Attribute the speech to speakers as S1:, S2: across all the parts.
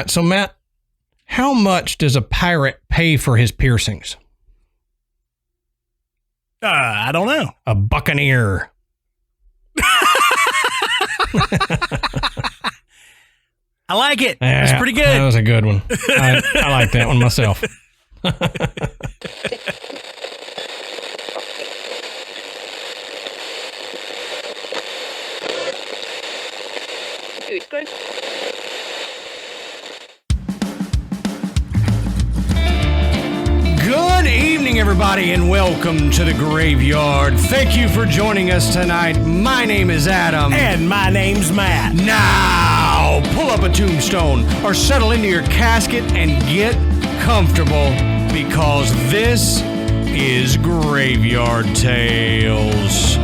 S1: So Matt, how much does a pirate pay for his piercings?
S2: I don't know.
S1: A buccaneer.
S2: I like it.
S1: Yeah,
S2: it's pretty good.
S1: That was a good one. I like that one myself. Good evening, everybody, and welcome to the Graveyard. Thank you for joining us tonight. My name is Adam.
S2: And my name's Matt.
S1: Now, pull up a tombstone or settle into your casket and get comfortable because this is Graveyard Tales.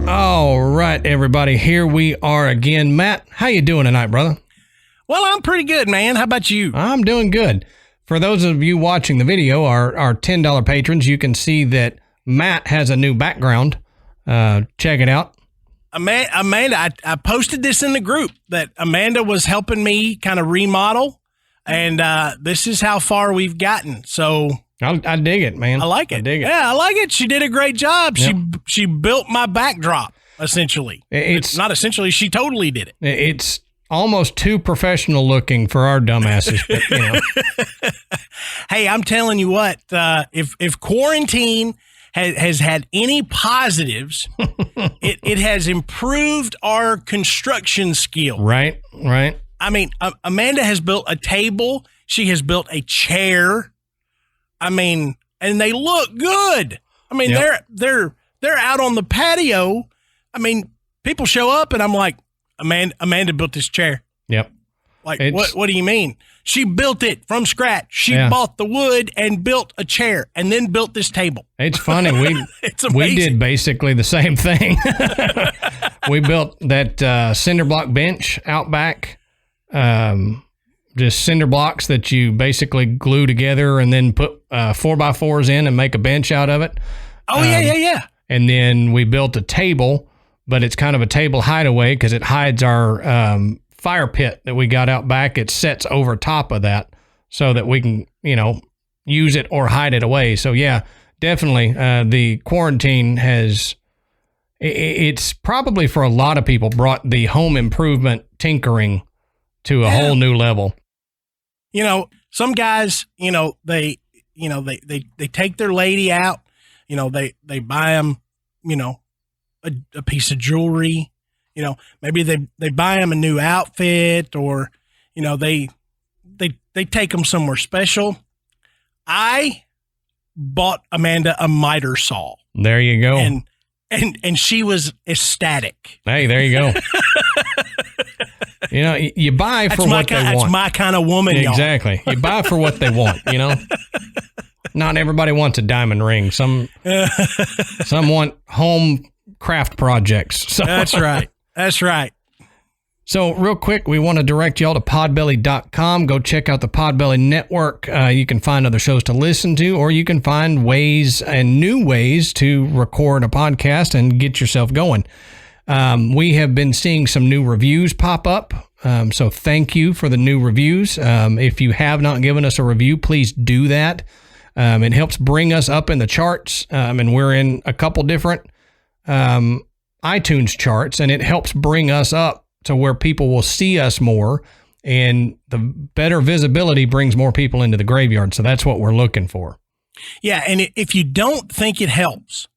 S1: All right, everybody, here we are again. Matt, how you doing tonight, brother?
S2: Well, I'm pretty good, man. How about you?
S1: I'm doing good. For those of you watching the video, our $10 patrons, you can see that Matt has a new background. Check it out.
S2: Amanda, I posted this in the group that Amanda was helping me kind of remodel, and this is how far we've gotten. So
S1: I dig it, man.
S2: I like it.
S1: I dig it.
S2: Yeah, I like it. She did a great job.
S1: Yep.
S2: She built my backdrop, essentially.
S1: It's
S2: not essentially. She totally did it.
S1: It's almost too professional looking for our dumbasses, but you know.
S2: Hey, I'm telling you what, if quarantine has had any positives, it has improved our construction skill.
S1: Right.
S2: I mean, Amanda has built a table. She has built a chair. I mean, and they look good. I mean,
S1: yep.
S2: they're out on the patio. I mean, people show up and I'm like, Amanda built this chair.
S1: Yep.
S2: Like, what do you mean? She built it from scratch. She bought the wood and built a chair and then built this table.
S1: It's funny. We did basically the same thing. We built that cinder block bench out back. Just cinder blocks that you basically glue together and then put 4x4s in and make a bench out of it.
S2: Oh, yeah.
S1: And then we built a table, but it's kind of a table hideaway because it hides our fire pit that we got out back. It sets over top of that so that we can, use it or hide it away. So, yeah, definitely the quarantine it's probably for a lot of people brought the home improvement tinkering to a whole new level.
S2: Some guys, they take their lady out, they buy them, a piece of jewelry, maybe they buy them a new outfit or, they take them somewhere special. I bought Amanda a miter saw.
S1: There you go.
S2: And she was ecstatic.
S1: Hey, there you go. You buy for what they want.
S2: That's my kind of woman,
S1: exactly.
S2: Y'all.
S1: You buy for what they want, Not everybody wants a diamond ring. Some want home craft projects. So.
S2: That's right.
S1: So real quick, we want to direct y'all to podbelly.com. Go check out the Podbelly Network. You can find other shows to listen to, or you can find ways and new ways to record a podcast and get yourself going. We have been seeing some new reviews pop up. So thank you for the new reviews. If you have not given us a review, please do that. It helps bring us up in the charts. And we're in a couple different iTunes charts, and it helps bring us up to where people will see us more, and the better visibility brings more people into the graveyard. So that's what we're looking for.
S2: Yeah. And if you don't think it helps,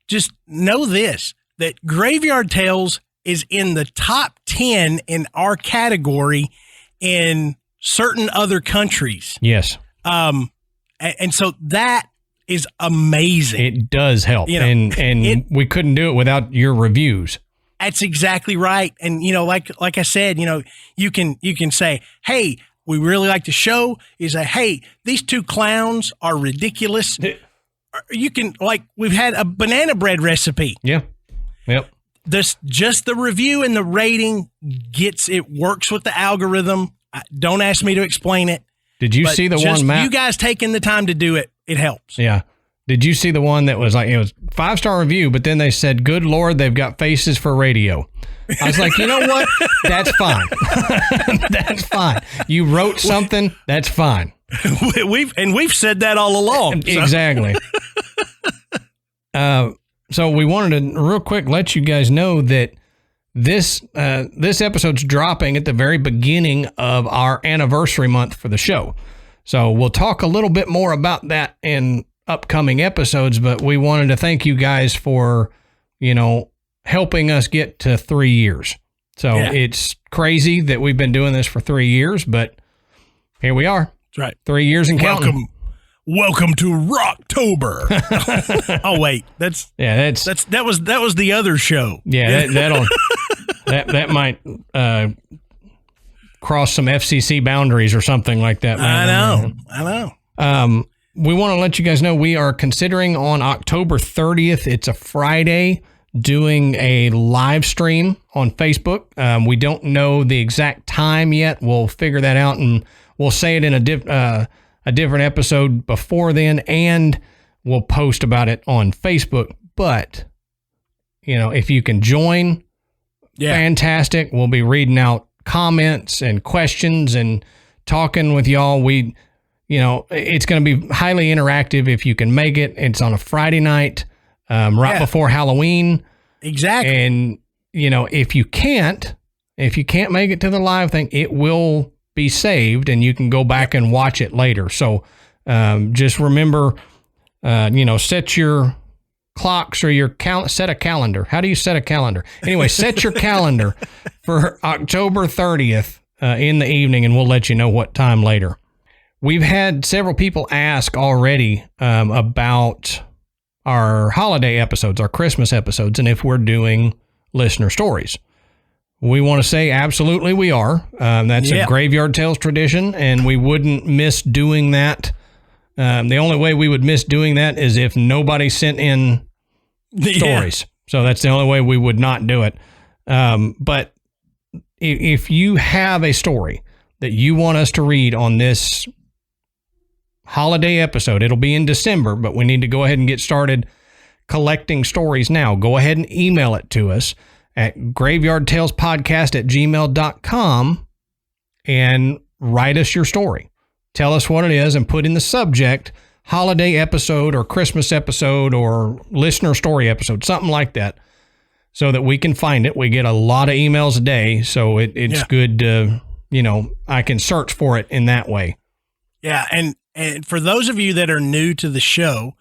S2: just know this, that Graveyard Tales is in the top 10 in our category in certain other countries.
S1: Yes.
S2: And so that is amazing.
S1: It does help. And we couldn't do it without your reviews.
S2: That's exactly right. And, like I said, you can say, hey, we really like the show. You say, hey, these two clowns are ridiculous. You can, we've had a banana bread recipe.
S1: Yeah. Yep.
S2: Just the review and the rating works with the algorithm. Don't ask me to explain it.
S1: Did you see the one, Matt?
S2: You guys taking the time to do it, it helps.
S1: Yeah. Did you see the one that was like, it was 5-star review, but then they said, good Lord, they've got faces for radio. I was like, you know what? That's fine. That's fine. You wrote something. That's fine.
S2: We've said that all along.
S1: So. Exactly. So we wanted to real quick let you guys know that this episode's dropping at the very beginning of our anniversary month for the show. So we'll talk a little bit more about that in upcoming episodes, but we wanted to thank you guys for, helping us get to 3 years. So It's crazy that we've been doing this for 3 years, but here we are.
S2: That's right.
S1: 3 years and counting.
S2: Welcome to Rocktober. Oh wait, that was the other show.
S1: Yeah, that might cross some FCC boundaries or something like that. Man.
S2: I know.
S1: We want to let you guys know we are considering on October 30th. It's a Friday, doing a live stream on Facebook. We don't know the exact time yet. We'll figure that out, and we'll say it in a different episode before then, and we'll post about it on Facebook. But, if you can join, fantastic. We'll be reading out comments and questions and talking with y'all. It's going to be highly interactive if you can make it. It's on a Friday night, before Halloween.
S2: Exactly.
S1: And, if you can't make it to the live thing, it will be saved and you can go back and watch it later. So just remember, set your clocks or set a calendar. How do you set a calendar? Anyway, set your calendar for October 30th in the evening, and we'll let you know what time later. We've had several people ask already about our holiday episodes, our Christmas episodes, and if we're doing listener stories. We want to say absolutely we are. That's a Graveyard Tales tradition, and we wouldn't miss doing that. The only way we would miss doing that is if nobody sent in stories. So that's the only way we would not do it. But if you have a story that you want us to read on this holiday episode, it'll be in December, but we need to go ahead and get started collecting stories now. Go ahead and email it to us at graveyardtalespodcast@gmail.com and write us your story. Tell us what it is and put in the subject holiday episode or Christmas episode or listener story episode, something like that, so that we can find it. We get a lot of emails a day, so it's good to, I can search for it in that way. Yeah,
S2: and for those of you that are new to the show,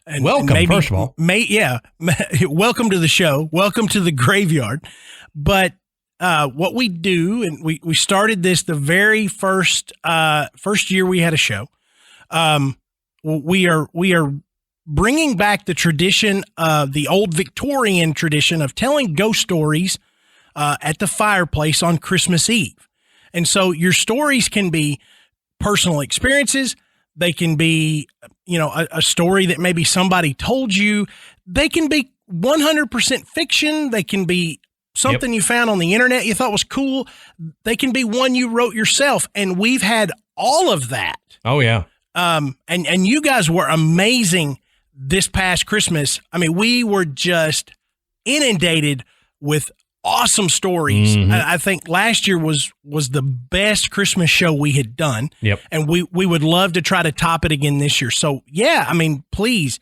S2: and
S1: welcome,
S2: maybe,
S1: first of all.
S2: Welcome to the show. Welcome to the graveyard. But what we do, and we started this the very first year we had a show. We are bringing back the tradition of the old Victorian tradition of telling ghost stories at the fireplace on Christmas Eve. And so your stories can be personal experiences. They can be, a story that maybe somebody told you. They can be 100% fiction. They can be something you found on the internet you thought was cool. They can be one you wrote yourself. And we've had all of that.
S1: Oh, yeah.
S2: And you guys were amazing this past Christmas. I mean, we were just inundated with awesome stories. Mm-hmm. I think last year was the best Christmas show we had done.
S1: Yep.
S2: And we would love to try to top it again this year. So please,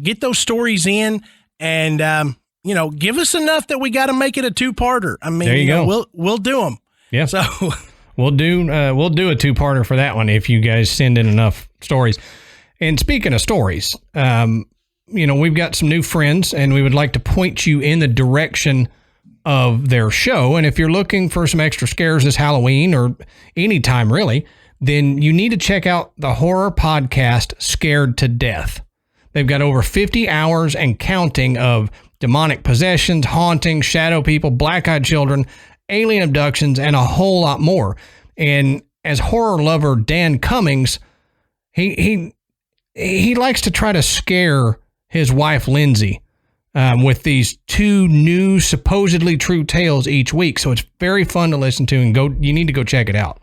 S2: get those stories in and, give us enough that we got to make it a 2-parter. I mean,
S1: there you go.
S2: We'll do them.
S1: Yeah.
S2: So
S1: we'll do a 2-parter for that one if you guys send in enough stories. And speaking of stories, we've got some new friends and we would like to point you in the direction of their show. And if you're looking for some extra scares this Halloween or any time really, then you need to check out the horror podcast Scared to Death. They've got over 50 hours and counting of demonic possessions, hauntings, shadow people, black-eyed children, alien abductions, and a whole lot more. And as horror lover Dan Cummings, he likes to try to scare his wife Lindsay with these 2 new supposedly true tales each week. So it's very fun to listen to, and you need to go check it out.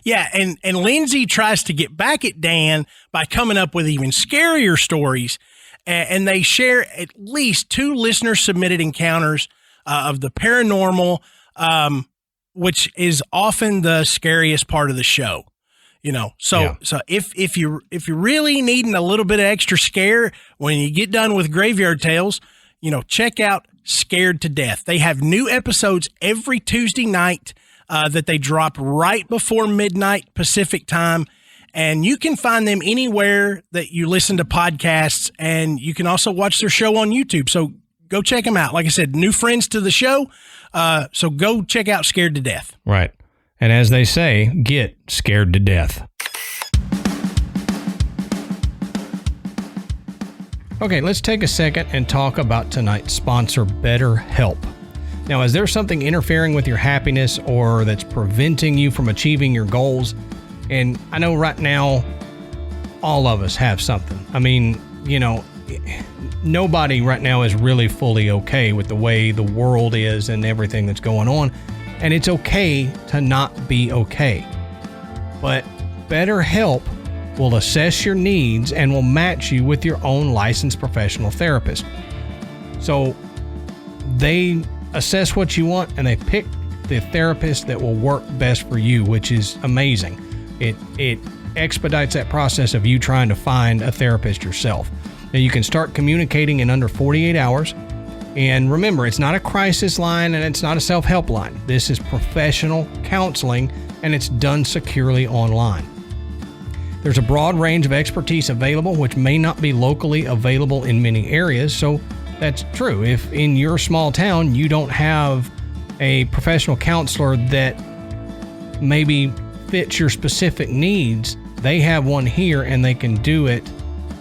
S2: Yeah, and Lindsay tries to get back at Dan by coming up with even scarier stories, and they share at least 2 listener-submitted encounters of the paranormal, which is often the scariest part of the show. So if you're really needing a little bit of extra scare when you get done with Graveyard Tales, check out Scared to Death. They have new episodes every Tuesday night that they drop right before midnight Pacific time. And you can find them anywhere that you listen to podcasts, and you can also watch their show on YouTube. So go check them out. Like I said, new friends to the show. So go check out Scared to Death.
S1: Right. And as they say, get scared to death. Okay, let's take a second and talk about tonight's sponsor, BetterHelp. Now, is there something interfering with your happiness or that's preventing you from achieving your goals? And I know right now, all of us have something. I mean, nobody right now is really fully okay with the way the world is and everything that's going on. And it's okay to not be okay. But BetterHelp will assess your needs and will match you with your own licensed professional therapist. So they assess what you want and they pick the therapist that will work best for you, which is amazing. It expedites that process of you trying to find a therapist yourself. Now you can start communicating in under 48 hours. And remember, it's not a crisis line and it's not a self-help line. This is professional counseling and it's done securely online. There's a broad range of expertise available, which may not be locally available in many areas. So that's true. If in your small town, you don't have a professional counselor that maybe fits your specific needs, they have one here and they can do it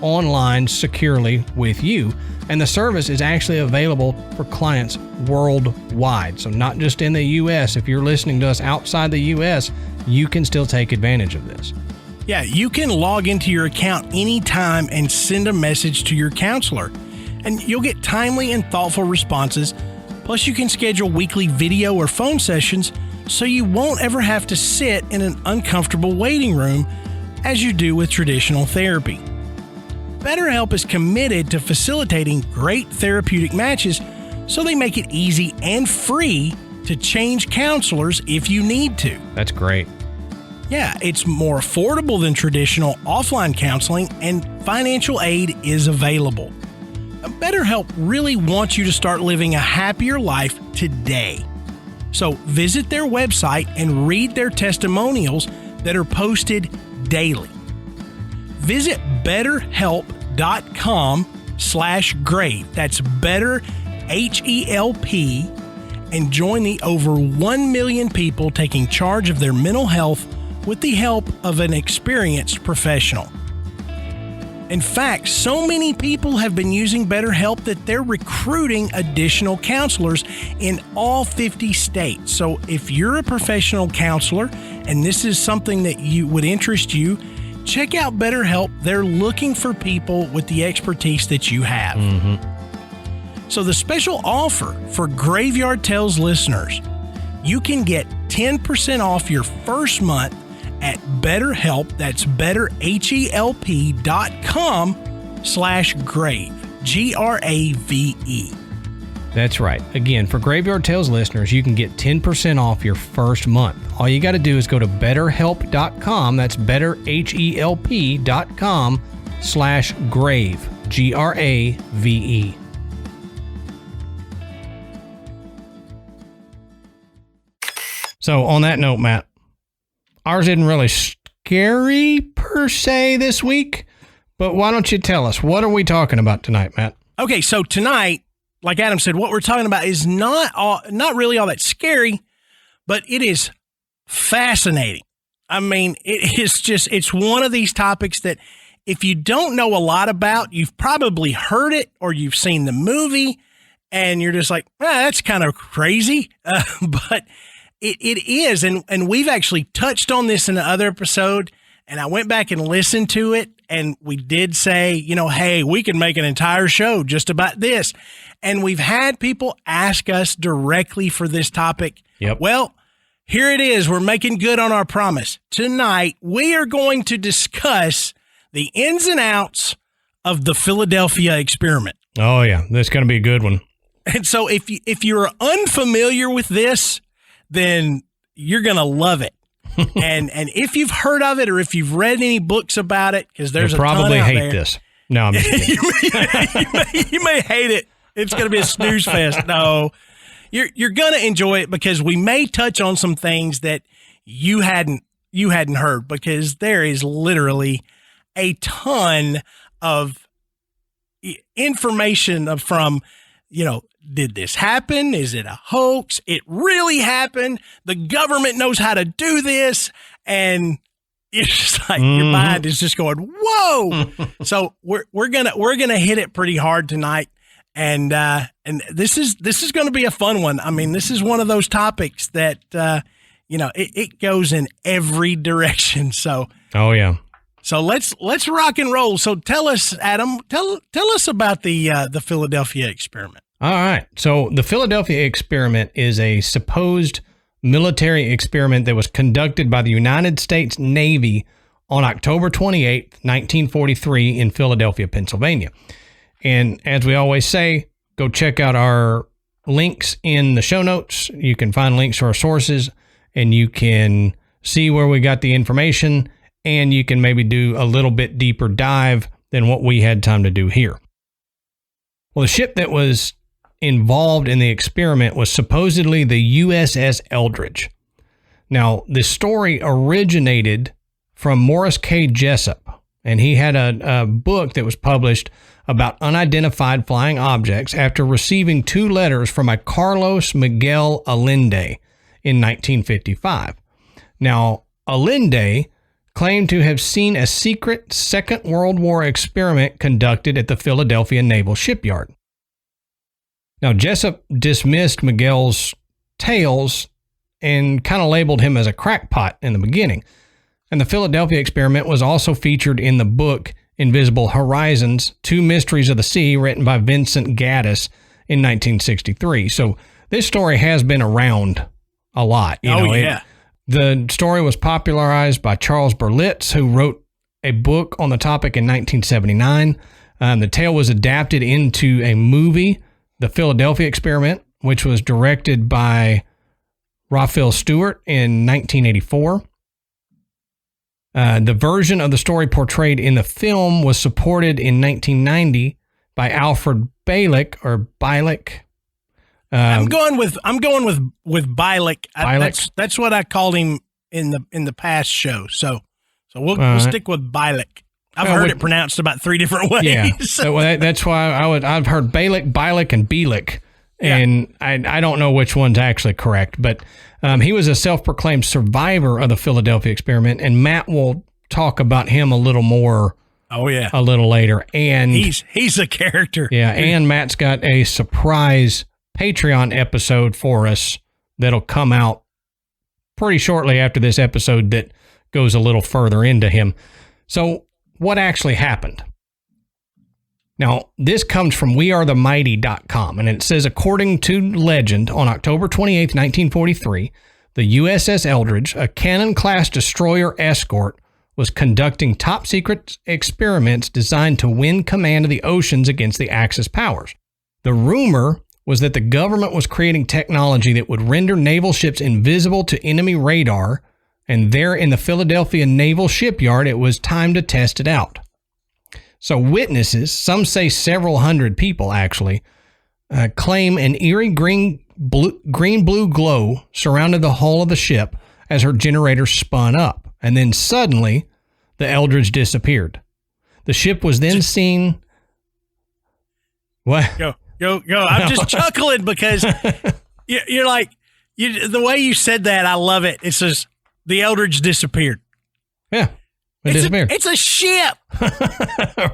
S1: online securely with you. And the service is actually available for clients worldwide. So not just in the U.S. If you're listening to us outside the U.S., you can still take advantage of this.
S2: Yeah, you can log into your account anytime and send a message to your counselor. And you'll get timely and thoughtful responses. Plus, you can schedule weekly video or phone sessions so you won't ever have to sit in an uncomfortable waiting room as you do with traditional therapy. BetterHelp is committed to facilitating great therapeutic matches, so they make it easy and free to change counselors if you need to.
S1: That's great.
S2: Yeah, it's more affordable than traditional offline counseling, and financial aid is available. BetterHelp really wants you to start living a happier life today. So visit their website and read their testimonials that are posted daily. Visit BetterHelp.com/grave. That's better, HELP, and join the over 1 million people taking charge of their mental health with the help of an experienced professional. In fact, so many people have been using BetterHelp that they're recruiting additional counselors in all 50 states. So if you're a professional counselor and this is something that would interest you, check out BetterHelp. They're looking for people with the expertise that you have.
S1: Mm-hmm.
S2: So the special offer for Graveyard Tales listeners, you can get 10% off your first month at BetterHelp. That's betterhelp.com/grave, GRAVE.
S1: That's right. Again, for Graveyard Tales listeners, you can get 10% off your first month. All you got to do is go to betterhelp.com. That's betterhelp.com/grave, GRAVE. So on that note, Matt, ours isn't really scary per se this week, but why don't you tell us, what are we talking about tonight, Matt?
S2: Okay, so tonight, like Adam said, what we're talking about is not really all that scary, but it is fascinating. I mean, it's one of these topics that if you don't know a lot about, you've probably heard it or you've seen the movie and you're just like, that's kind of crazy. But it is. And we've actually touched on this in the other episode, and I went back and listened to it, and we did say, hey, we can make an entire show just about this. And we've had people ask us directly for this topic.
S1: Yep.
S2: Well, here it is. We're making good on our promise. Tonight, we are going to discuss the ins and outs of the Philadelphia experiment.
S1: Oh, yeah. That's going to be a good one.
S2: And so if you're unfamiliar with this, then you're going to love it. and if you've heard of it or if you've read any books about it, because there's
S1: You'll probably hate this. No, I'm just kidding.
S2: you may hate it. It's going to be a snooze fest. No, you're going to enjoy it because we may touch on some things that you hadn't heard, because there is literally a ton of information from, did this happen? Is it a hoax? It really happened. The government knows how to do this. And it's just like your mind is just going, whoa. So we're gonna hit it pretty hard tonight. And this is going to be a fun one. I mean, this is one of those topics that, it goes in every direction. So,
S1: oh yeah.
S2: So let's rock and roll. So tell us, Adam, tell us about the Philadelphia experiment.
S1: All right. So the Philadelphia experiment is a supposed military experiment that was conducted by the United States Navy on October 28th, 1943 in Philadelphia, Pennsylvania. And as we always say, go check out our links in the show notes. You can find links to our sources, and you can see where we got the information, and you can maybe do a little bit deeper dive than what we had time to do here. Well, the ship that was involved in the experiment was supposedly the USS Eldridge. Now, this story originated from Morris K. Jessup, and he had a book that was published about unidentified flying objects after receiving 2 letters from a Carlos Miguel Allende in 1955. Now, Allende claimed to have seen a secret Second World War experiment conducted at the Philadelphia Naval Shipyard. Now, Jessup dismissed Miguel's tales and kind of labeled him as a crackpot in the beginning. And the Philadelphia experiment was also featured in the book Invisible Horizons, 2 Mysteries of the Sea, written by Vincent Gaddis in 1963. So this story has been around a lot. The story was popularized by Charles Berlitz, who wrote a book on the topic in 1979. The tale was adapted into a movie, The Philadelphia Experiment, which was directed by Raphael Stewart in 1984. The version of the story portrayed in the film was supported in 1990 by Alfred Bielek.
S2: I'm going with Bielek. That's what I called him in the past show. So we'll stick with Bielek. I've heard it pronounced about 3 different ways.
S1: Yeah, so that's why I've heard Bielek, and Bielek, and I don't know which one's actually correct, but he was a self-proclaimed survivor of the Philadelphia experiment, and Matt will talk about him a little more.
S2: Oh yeah,
S1: a little later, and
S2: he's a character.
S1: Yeah, and Matt's got a surprise Patreon episode for us that'll come out pretty shortly after this episode that goes a little further into him. So what actually happened? Now, this comes from wearethemighty.com, and it says, according to legend, on October 28th, 1943, the USS Eldridge, a Cannon-class destroyer escort, was conducting top-secret experiments designed to win command of the oceans against the Axis powers. The rumor was that the government was creating technology that would render naval ships invisible to enemy radar, and there in the Philadelphia Naval Shipyard, it was time to test it out. So witnesses, some say several hundred people actually, claim an eerie green-blue glow surrounded the hull of the ship as her generator spun up, and then suddenly the Eldridge disappeared. The ship was then seen... What?
S2: Go. I'm just chuckling because you're like, the way you said that, I love it. It says the Eldridge disappeared.
S1: Yeah, it disappeared.
S2: It's a ship.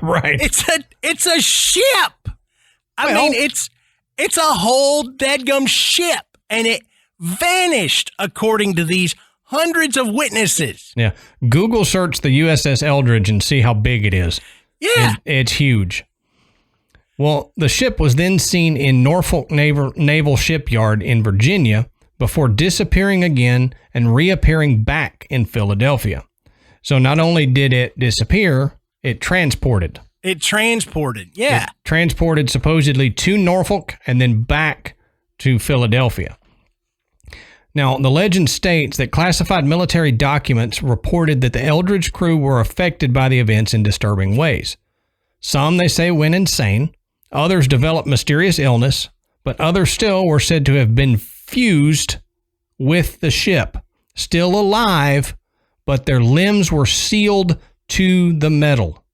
S1: Right.
S2: It's a ship. I mean, it's a whole dadgum ship, and it vanished according to these hundreds of witnesses.
S1: Yeah. Google search the USS Eldridge and see how big it is.
S2: Yeah.
S1: It's huge. Well, the ship was then seen in Norfolk Naval Shipyard in Virginia, before disappearing again and reappearing back in Philadelphia. So not only did it disappear, it transported.
S2: Yeah.
S1: It transported supposedly to Norfolk and then back to Philadelphia. Now, the legend states that classified military documents reported that the Eldridge crew were affected by the events in disturbing ways. Some, they say, went insane. Others developed mysterious illness, but others still were said to have been fused with the ship, still alive, but their limbs were sealed to the metal.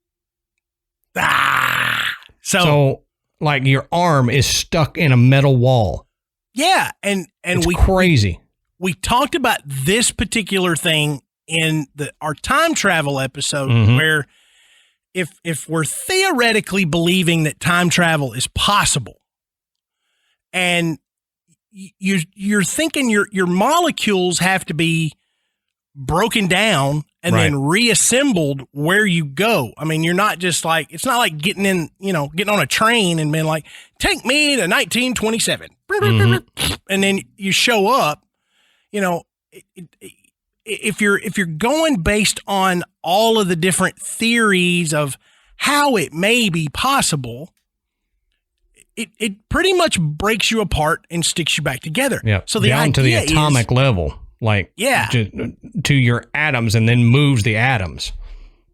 S1: So like your arm is stuck in a metal wall.
S2: Yeah, and
S1: it's crazy.
S2: We talked about this particular thing in our time travel episode, where if we're theoretically believing that time travel is possible, and you're thinking your molecules have to be broken down and then reassembled where you go. I mean, you're not just like, it's not like getting on a train and being like, take me to 1927. And then you show up, if you're going based on all of the different theories of how it may be possible, it pretty much breaks you apart and sticks you back together.
S1: Yeah.
S2: So the
S1: down to the atomic level. To your atoms, and then moves the atoms.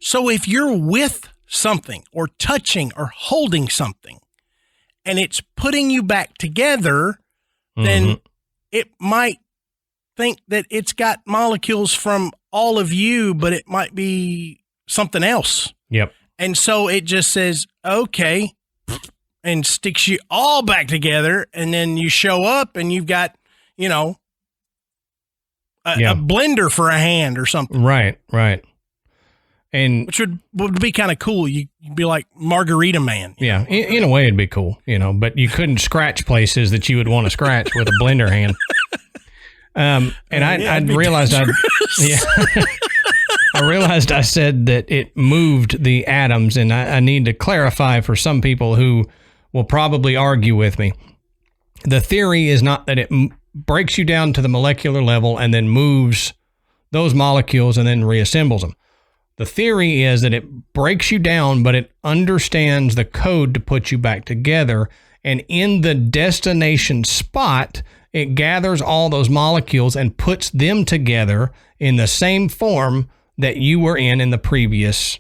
S2: So if you're with something or touching or holding something and it's putting you back together, then it might think that it's got molecules from all of you, but it might be something else.
S1: Yep.
S2: And so it just says, okay, and sticks you all back together. And then you show up and you've got, a blender for a hand or something.
S1: Right. And
S2: which would be kind of cool. You'd be like Margarita Man.
S1: Yeah. In a way it'd be cool, but you couldn't scratch places that you would want to scratch with a blender hand. I realized I realized I said that it moved the atoms, and I need to clarify for some people who will probably argue with me. The theory is not that it breaks you down to the molecular level and then moves those molecules and then reassembles them. The theory is that it breaks you down, but it understands the code to put you back together. And in the destination spot, it gathers all those molecules and puts them together in the same form that you were in the previous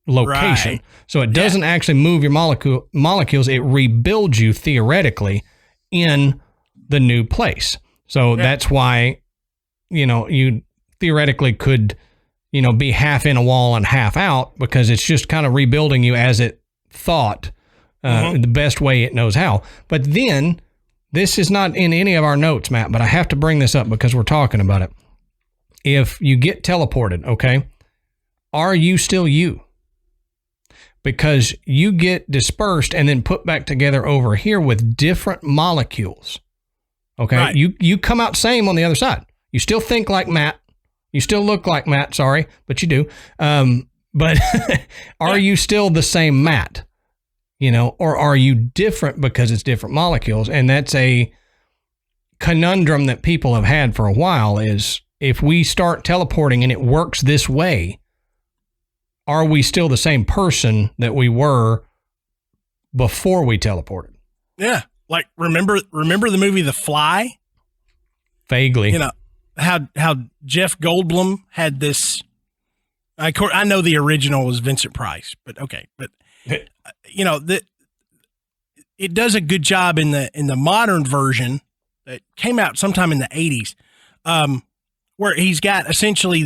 S1: location. Right. So it doesn't actually move your molecules. It rebuilds you theoretically in the new place. So that's why, you theoretically could, be half in a wall and half out, because it's just kind of rebuilding you as it thought the best way it knows how. But then this is not in any of our notes, Matt, but I have to bring this up because we're talking about it. If you get teleported, okay, are you still you? Because you get dispersed and then put back together over here with different molecules. Okay. Right. You come out same on the other side. You still think like Matt. You still look like Matt. Sorry, but you do. But are you still the same Matt? Or are you different because it's different molecules? And that's a conundrum that people have had for a while, is if we start teleporting and it works this way, are we still the same person that we were before we teleported? Yeah.
S2: Like, remember the movie The Fly?
S1: Vaguely.
S2: How Jeff Goldblum had this. I know the original was Vincent Price, but okay. But it does a good job in the modern version that came out sometime in the 80s, where he's got essentially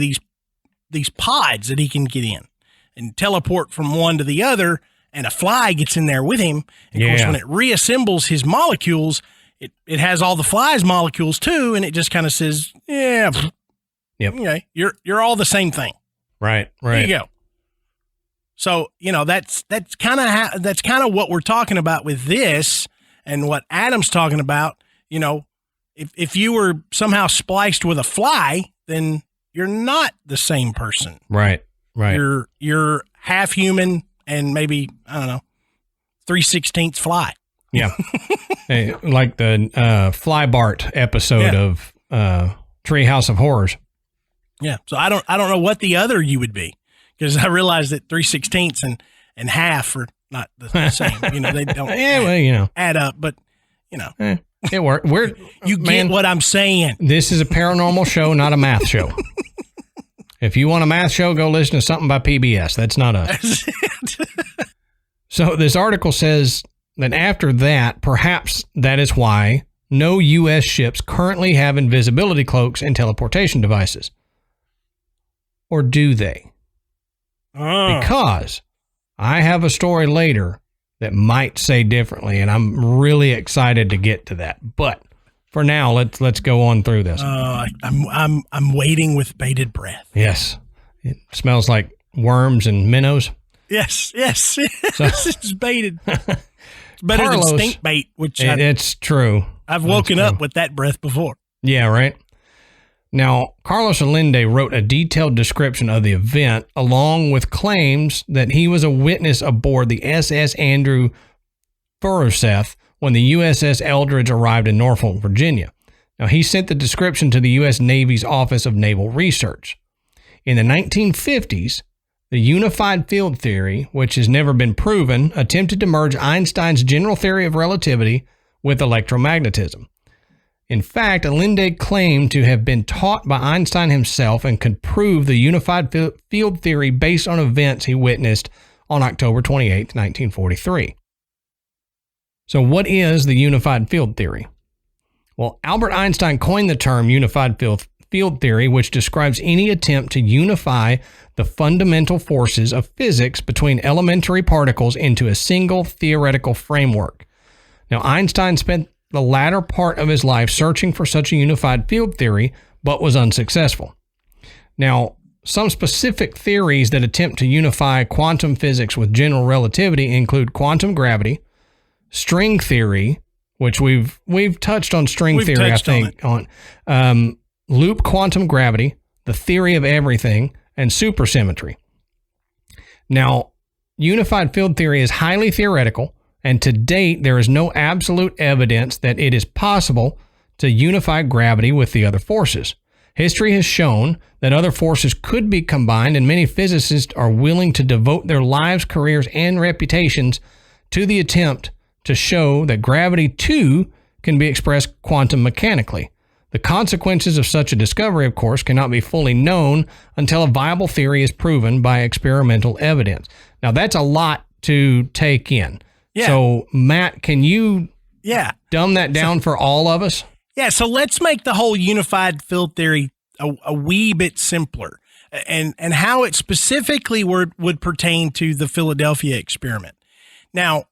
S2: these pods that he can get in and teleport from one to the other. And a fly gets in there with him. And of course, when it reassembles his molecules, it has all the fly's molecules too, and it just kind of says, okay, you're all the same thing.
S1: Right.
S2: There you go. So, that's kind of what we're talking about with this, and what Adam's talking about. If you were somehow spliced with a fly, then you're not the same person.
S1: Right.
S2: You're half human and maybe, I don't know, 3/16 fly.
S1: Yeah. Hey, like the Flybart episode of Treehouse of Horrors.
S2: Yeah. So I don't know what the other you would be, because I realized that 3/16 and half are not the same. They don't add up, but
S1: it worked.
S2: You get what I'm saying.
S1: This is a paranormal show, not a math show. If you want a math show, go listen to something by PBS. That's not us. So this article says that after that, perhaps that is why no U.S. ships currently have invisibility cloaks and teleportation devices. Or do they? Because I have a story later that might say differently, and I'm really excited to get to that. But for now, let's go on through this.
S2: I'm waiting with bated breath.
S1: Yes, it smells like worms and minnows.
S2: Yes. So, it's baited. It's better Carlos, than stink bait, which
S1: it's true.
S2: I've woken up with that breath before.
S1: Yeah, right. Now, Carlos Allende wrote a detailed description of the event, along with claims that he was a witness aboard the SS Andrew Forsyth when the USS Eldridge arrived in Norfolk, Virginia. Now, he sent the description to the U.S. Navy's Office of Naval Research. In the 1950s, the unified field theory, which has never been proven, attempted to merge Einstein's general theory of relativity with electromagnetism. In fact, Allende claimed to have been taught by Einstein himself and could prove the unified field theory based on events he witnessed on October 28, 1943. So what is the unified field theory? Well, Albert Einstein coined the term unified field theory, which describes any attempt to unify the fundamental forces of physics between elementary particles into a single theoretical framework. Now, Einstein spent the latter part of his life searching for such a unified field theory, but was unsuccessful. Now, some specific theories that attempt to unify quantum physics with general relativity include quantum gravity, string theory, which we've touched on string theory, I think, on loop quantum gravity, the theory of everything, and supersymmetry. Now, unified field theory is highly theoretical, and to date, there is no absolute evidence that it is possible to unify gravity with the other forces. History has shown that other forces could be combined, and many physicists are willing to devote their lives, careers, and reputations to the attempt to show that gravity, too, can be expressed quantum mechanically. The consequences of such a discovery, of course, cannot be fully known until a viable theory is proven by experimental evidence. Now, that's a lot to take in. Yeah. So, Matt, can you dumb that down for all of us?
S2: Yeah, so let's make the whole unified field theory a wee bit simpler, and how it specifically would pertain to the Philadelphia experiment. Now,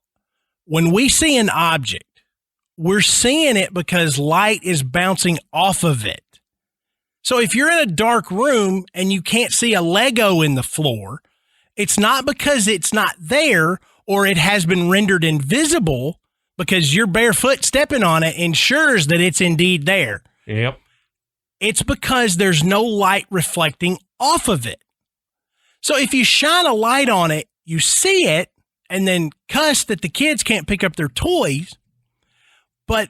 S2: when we see an object, we're seeing it because light is bouncing off of it. So if you're in a dark room and you can't see a Lego in the floor, it's not because it's not there or it has been rendered invisible, because your barefoot stepping on it ensures that it's indeed there.
S1: Yep.
S2: It's because there's no light reflecting off of it. So if you shine a light on it, you see it, and then cuss that the kids can't pick up their toys. But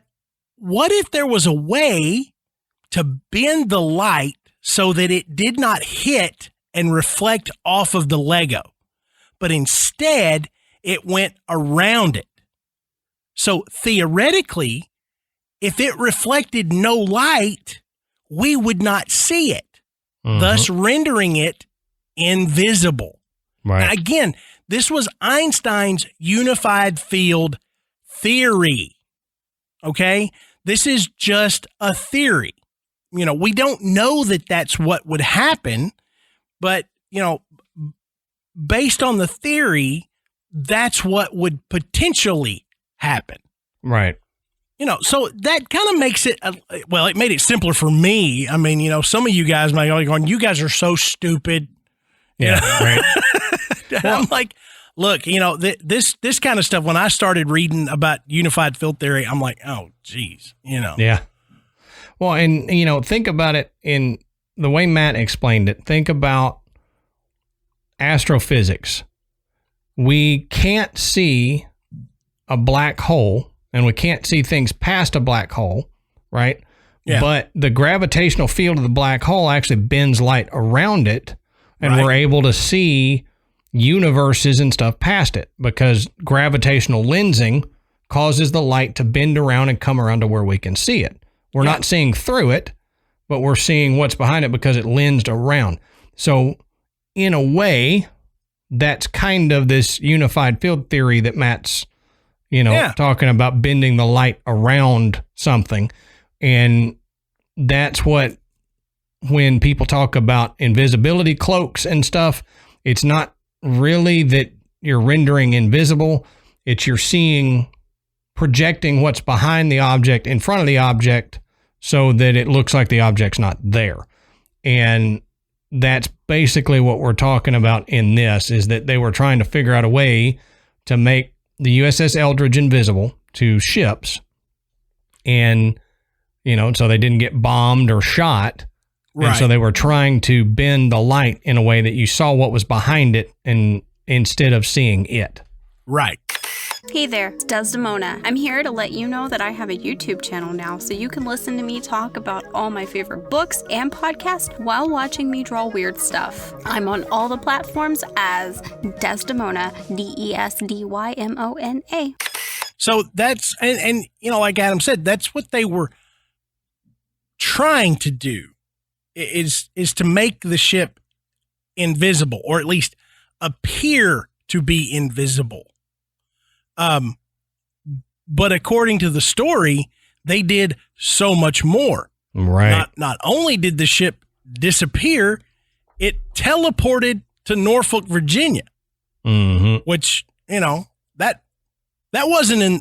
S2: what if there was a way to bend the light so that it did not hit and reflect off of the Lego, but instead it went around it? So theoretically, if it reflected no light, we would not see it, thus rendering it invisible.
S1: Right.
S2: And again, this was Einstein's unified field theory. Okay? This is just a theory. We don't know that that's what would happen, but, based on the theory, that's what would potentially happen.
S1: Right.
S2: So that kind of makes it, it made it simpler for me. I mean, some of you guys might be going, you guys are so stupid.
S1: Yeah, right.
S2: I'm like, look, this kind of stuff, when I started reading about unified field theory, I'm like, oh, geez,
S1: Yeah. Well, and, think about it in the way Matt explained it. Think about astrophysics. We can't see a black hole and we can't see things past a black hole, right?
S2: Yeah.
S1: But the gravitational field of the black hole actually bends light around it, and we're able to see universes and stuff past it because gravitational lensing causes the light to bend around and come around to where we can see it. We're not seeing through it, but we're seeing what's behind it because it lensed around. So in a way, that's kind of this unified field theory that Matt's, talking about, bending the light around something. And that's what, when people talk about invisibility cloaks and stuff, it's not really that you're rendering invisible. It's you're seeing, projecting what's behind the object in front of the object so that it looks like the object's not there. And that's basically what we're talking about in this, is that they were trying to figure out a way to make the USS Eldridge invisible to ships. And, so they didn't get bombed or shot. Right. And so they were trying to bend the light in a way that you saw what was behind it and instead of seeing it.
S2: Right.
S3: Hey there, it's Desdymona. I'm here to let you know that I have a YouTube channel now, so you can listen to me talk about all my favorite books and podcasts while watching me draw weird stuff. I'm on all the platforms as Desdymona, Desdymona.
S2: So that's, and like Adam said, that's what they were trying to do, is to make the ship invisible, or at least appear to be invisible. But according to the story, they did so much more.
S1: Right.
S2: Not only did the ship disappear, it teleported to Norfolk, Virginia, which, that wasn't in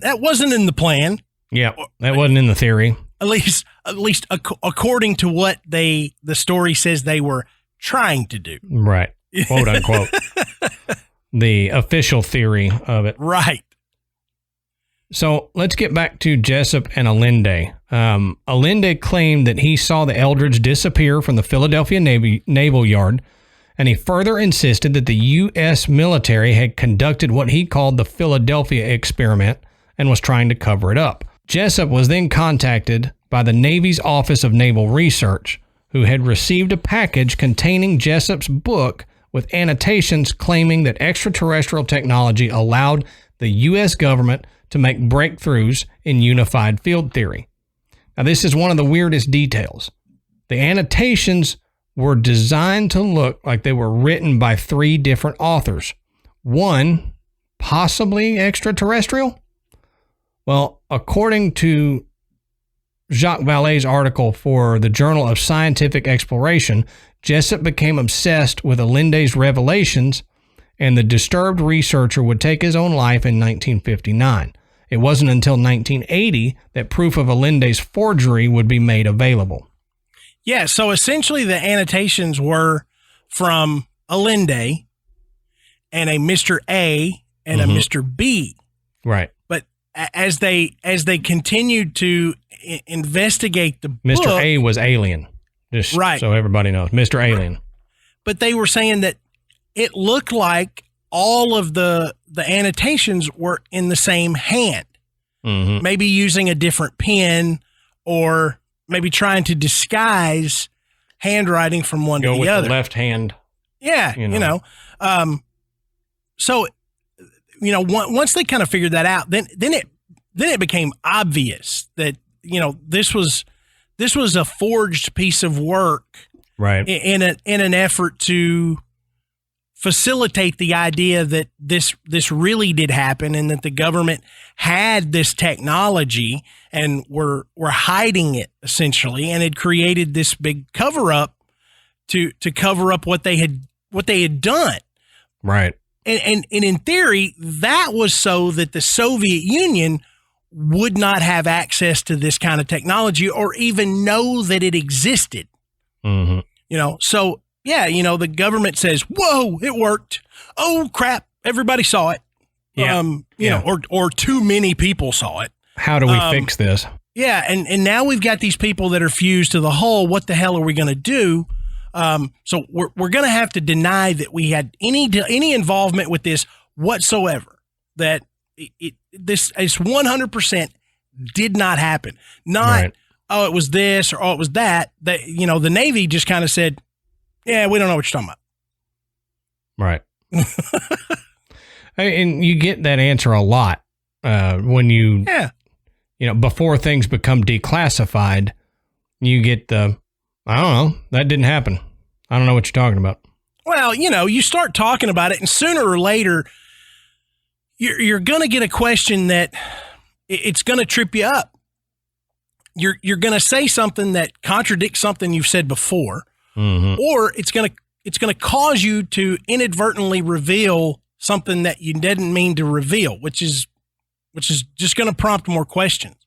S2: the plan.
S1: Yeah. That wasn't in the theory.
S2: At least according to what the story says they were trying to do.
S1: Right. Quote unquote. The official theory of it.
S2: Right.
S1: So let's get back to Jessup and Allende. Allende claimed that he saw the Eldridge disappear from the Philadelphia Naval Yard, and he further insisted that the U.S. military had conducted what he called the Philadelphia experiment and was trying to cover it up. Jessup was then contacted by the Navy's Office of Naval Research, who had received a package containing Jessup's book with annotations claiming that extraterrestrial technology allowed the U.S. government to make breakthroughs in unified field theory. Now, this is one of the weirdest details. The annotations were designed to look like they were written by 3 different authors. One, possibly extraterrestrial? Well, according to Jacques Vallée's article for the Journal of Scientific Exploration, Jessup became obsessed with Allende's revelations, and the disturbed researcher would take his own life in 1959. It wasn't until 1980 that proof of Allende's forgery would be made available.
S2: Yeah, so essentially the annotations were from Allende and a Mr. A and a Mr. B.
S1: Right.
S2: But as they continued to investigate the book,
S1: Mr. A was alien. Just right. So everybody knows. Mr. Alien.
S2: But they were saying that it looked like all of the annotations were in the same hand, maybe using a different pen, or maybe trying to disguise handwriting from one to the other.
S1: The left hand.
S2: Yeah, so once they kind of figured that out, then it became obvious that this was a forged piece of work,
S1: right?
S2: In an effort to facilitate the idea that this really did happen, and that the government had this technology and were hiding it essentially, and had created this big cover up to cover up what they had done.
S1: Right.
S2: And in theory, that was so that the Soviet Union would not have access to this kind of technology, or even know that it existed. So yeah, the government says, "Whoa, it worked. Oh crap, everybody saw it."
S1: Yeah.
S2: Or too many people saw it.
S1: How do we fix this?
S2: Yeah, and now we've got these people that are fused to the hull. What the hell are we going to do? So we're going to have to deny that we had any involvement with this whatsoever. That this is 100% did not happen. Not,
S1: Right.
S2: oh, it was this or oh, it was that. That, you know, the Navy just kind of said, yeah, we don't know what you're talking about.
S1: Right. And you get that answer a lot when you know, before things become declassified, you get the, I don't know, that didn't happen. I don't know what you're talking about.
S2: Well, you know, you start talking about it, and sooner or later, you're going to get a question that it's going to trip you up. You're going to say something that contradicts something you've said before, or it's going to cause you to inadvertently reveal something that you didn't mean to reveal, which is just going to prompt more questions.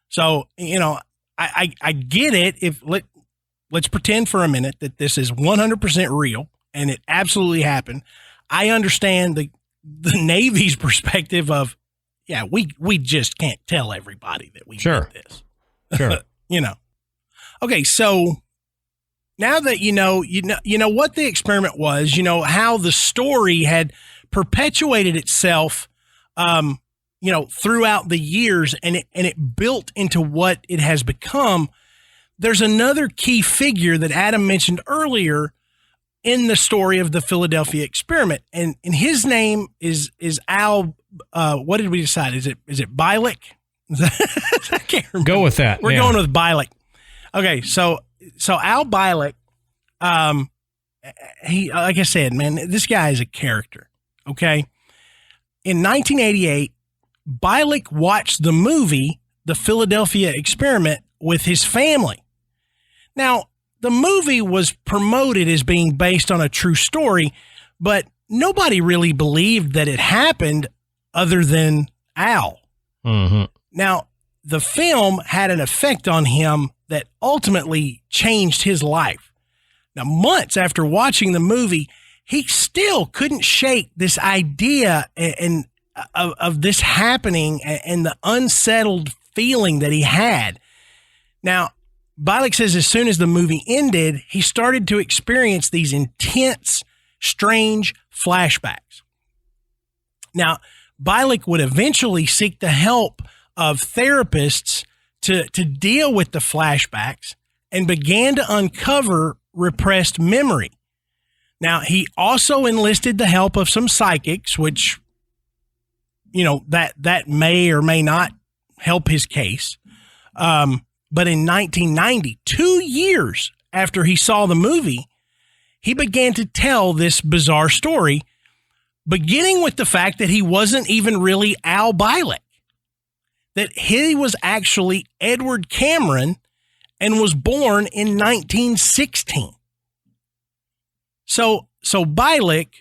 S2: So, you know, I get it. Let's pretend for a minute that this is 100% real and it absolutely happened. I understand the Navy's perspective of, yeah, we just can't tell everybody that we did this.
S1: Sure.
S2: You know. Okay, so now that you know what the experiment was, you know how the story had perpetuated itself, you know, throughout the years, and it built into what it has become. There's another key figure that Adam mentioned earlier in the story of the Philadelphia experiment, and his name is Al. What did we decide? Is it Bialik? I can't remember.
S1: Go with that.
S2: We're going with Bialik. Okay, so Al Bialik, he, like I said, man, this guy is a character. Okay, in 1988, Bialik watched the movie The Philadelphia Experiment with his family. Now, the movie was promoted as being based on a true story, but nobody really believed that it happened other than Al. Now, the film had an effect on him that ultimately changed his life. Now, months after watching the movie, he still couldn't shake this idea of this happening and the unsettled feeling that he had. Now, Bialik says as soon as the movie ended, he started to experience these intense, strange flashbacks. Now, Bialik would eventually seek the help of therapists to deal with the flashbacks and began to uncover repressed memory. Now, he also enlisted the help of some psychics, which, you know, that may or may not help his case. But in 1990, 2 years after he saw the movie, he began to tell this bizarre story, beginning with the fact that he wasn't even really Al Bialik, that he was actually Edward Cameron and was born in 1916. So Bialik,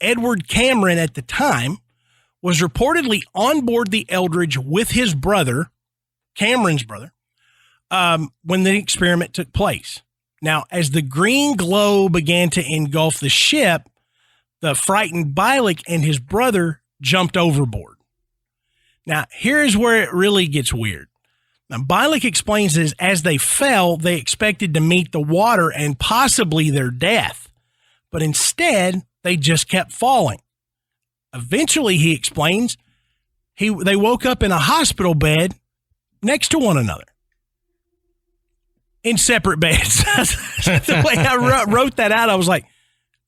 S2: Edward Cameron at the time, was reportedly on board the Eldridge with his brother, Cameron's brother, when the experiment took place. Now, as the green glow began to engulf the ship, the frightened Bialik and his brother jumped overboard. Now, here's where it really gets weird. Now, Bialik explains that as they fell, they expected to meet the water and possibly their death, but instead, they just kept falling. Eventually, he explains, they woke up in a hospital bed next to one another in separate beds. The way I wrote that out, I was like,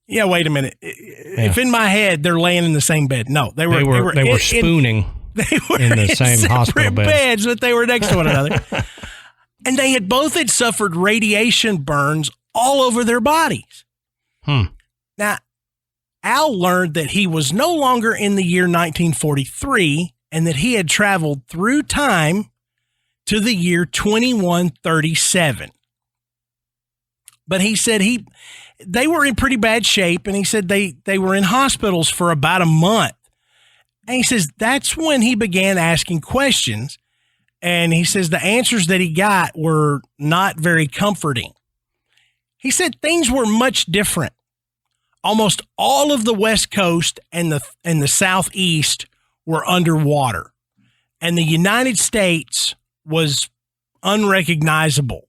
S2: yeah, wait a minute. If in my head they're laying in the same bed, no, they were
S1: spooning.
S2: They were
S1: in the same hospital
S2: beds, but they were next to one another. And they had both suffered radiation burns all over their bodies. Now, Al learned that he was no longer in the year 1943 and that he had traveled through time to the year 2137. But he said they were in pretty bad shape, and he said they were in hospitals for about a month. And he says that's when he began asking questions, and he says the answers that he got were not very comforting. He said things were much different. Almost all of the West Coast and the Southeast were underwater, and the United States was unrecognizable.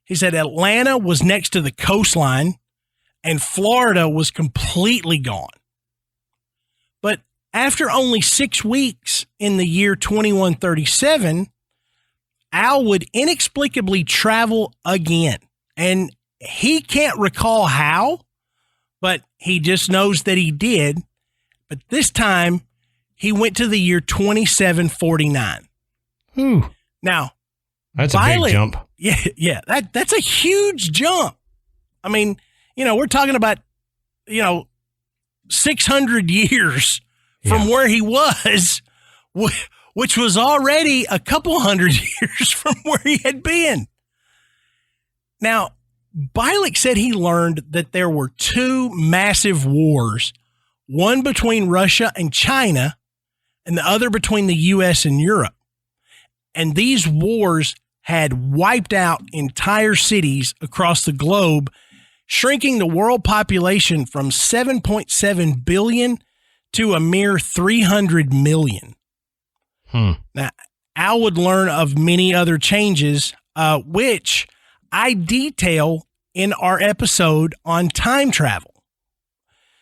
S2: He said Atlanta was next to the coastline, and Florida was completely gone. But after only 6 weeks in the year 2137, Al would inexplicably travel again. And he can't recall how, but he just knows that he did. But this time, he went to the year 2749.
S1: Ooh.
S2: Now,
S1: that's a big jump.
S2: Yeah, that's a huge jump. I mean, we're talking about, 600 years from where he was, which was already a couple hundred years from where he had been. Now, Bialik said he learned that there were two massive wars, one between Russia and China, and the other between the U.S. and Europe. And these wars had wiped out entire cities across the globe, shrinking the world population from 7.7 billion to a mere 300 million. Now, Al would learn of many other changes, which I detail in our episode on time travel.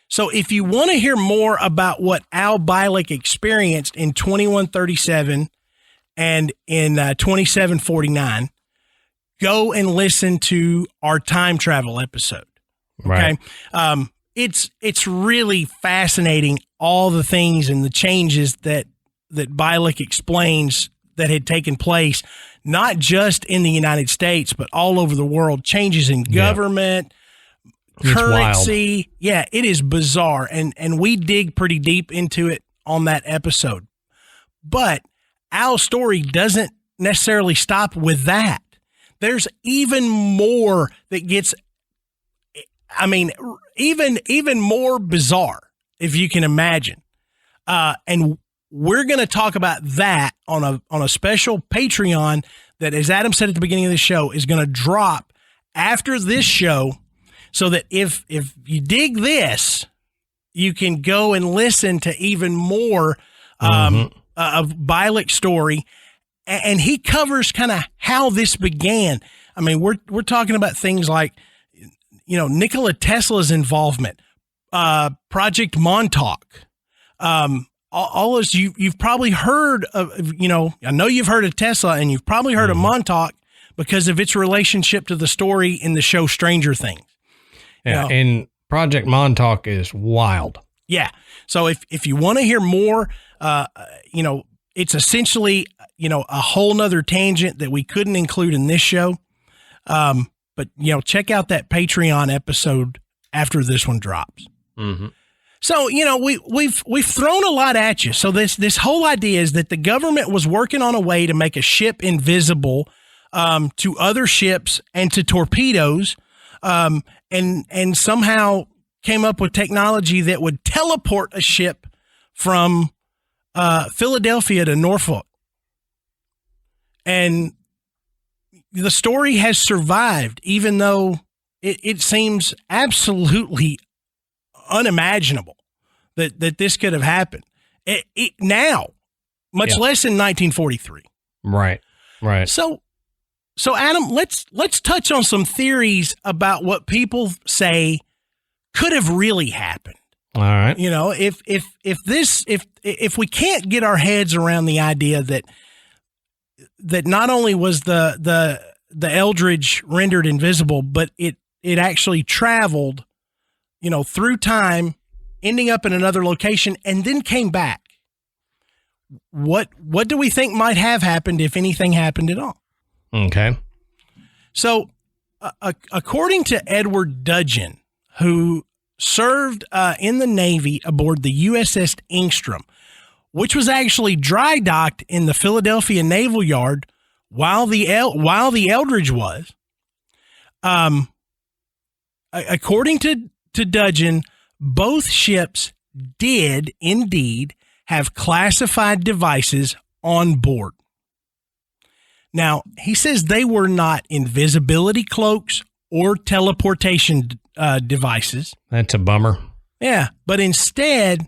S2: So if you want to hear more about what Al Bialik experienced in 2137 and in 2749, go and listen to our time travel episode. Okay.
S1: Right.
S2: It's really fascinating, all the things and the changes that Bialik explains that had taken place, not just in the United States, but all over the world. Changes in government, currency. Yeah, it is bizarre. And we dig pretty deep into it on that episode. But Al's story doesn't necessarily stop with that. There's even more that gets, even more bizarre, if you can imagine. And we're going to talk about that on a special Patreon that, as Adam said at the beginning of the show, is going to drop after this show, so that if you dig this, you can go and listen to even more of Bialik's story. And he covers kind of how this began. I mean, we're talking about things like, Nikola Tesla's involvement, Project Montauk, all this you've probably heard of. I know you've heard of Tesla, and you've probably heard of Montauk because of its relationship to the story in the show Stranger Things.
S1: Yeah, and Project Montauk is wild.
S2: Yeah. So if you want to hear more, it's essentially, a whole nother tangent that we couldn't include in this show. But check out that Patreon episode after this one drops.
S1: Mm-hmm.
S2: So, we've thrown a lot at you. So this whole idea is that the government was working on a way to make a ship invisible to other ships and to torpedoes, and somehow came up with technology that would teleport a ship from Philadelphia to Norfolk. And the story has survived, even though it seems absolutely unimaginable that this could have happened now, much less in 1943.
S1: Right.
S2: So Adam, let's touch on some theories about what people say could have really happened.
S1: All right.
S2: If we can't get our heads around the idea that not only was the Eldridge rendered invisible, but it actually traveled, through time, ending up in another location and then came back. What do we think might have happened, if anything happened at all?
S1: Okay.
S2: So, according to Edward Dudgeon, who served in the Navy aboard the USS Engstrom, which was actually dry docked in the Philadelphia Naval Yard while the Eldridge was. According to Dudgeon, both ships did indeed have classified devices on board. Now, he says they were not invisibility cloaks or teleportation devices.
S1: That's a bummer.
S2: Yeah, but instead,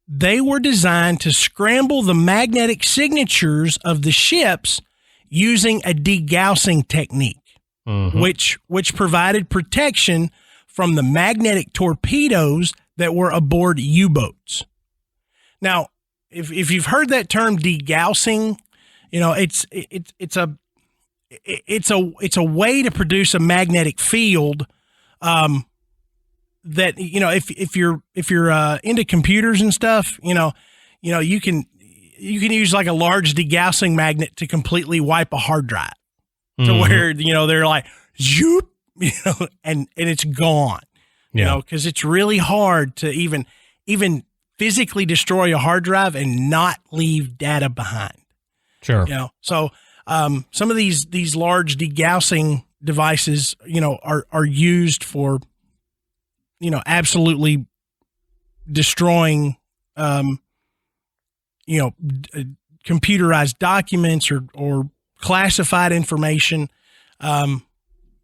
S2: they were designed to scramble the magnetic signatures of the ships using a degaussing technique, which provided protection from the magnetic torpedoes that were aboard U-boats. Now, if you've heard that term degaussing, it's it's a way to produce a magnetic field that, if you're into computers and stuff, you can use like a large degaussing magnet to completely wipe a hard drive to where, they're like, zoop, and it's gone, because it's really hard to even physically destroy a hard drive and not leave data behind.
S1: Sure.
S2: So some of these large degaussing devices, are used for, absolutely destroying, computerized documents or classified information.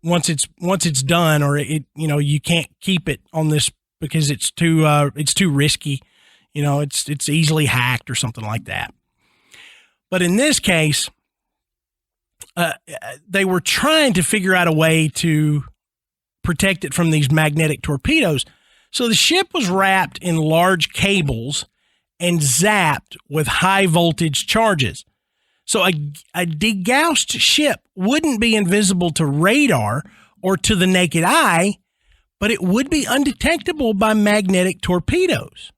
S2: Once it's done, or you can't keep it on this because it's too risky. It's easily hacked or something like that. But in this case, they were trying to figure out a way to protect it from these magnetic torpedoes. So the ship was wrapped in large cables and zapped with high voltage charges. So a degaussed ship wouldn't be invisible to radar or to the naked eye, but it would be undetectable by magnetic torpedoes.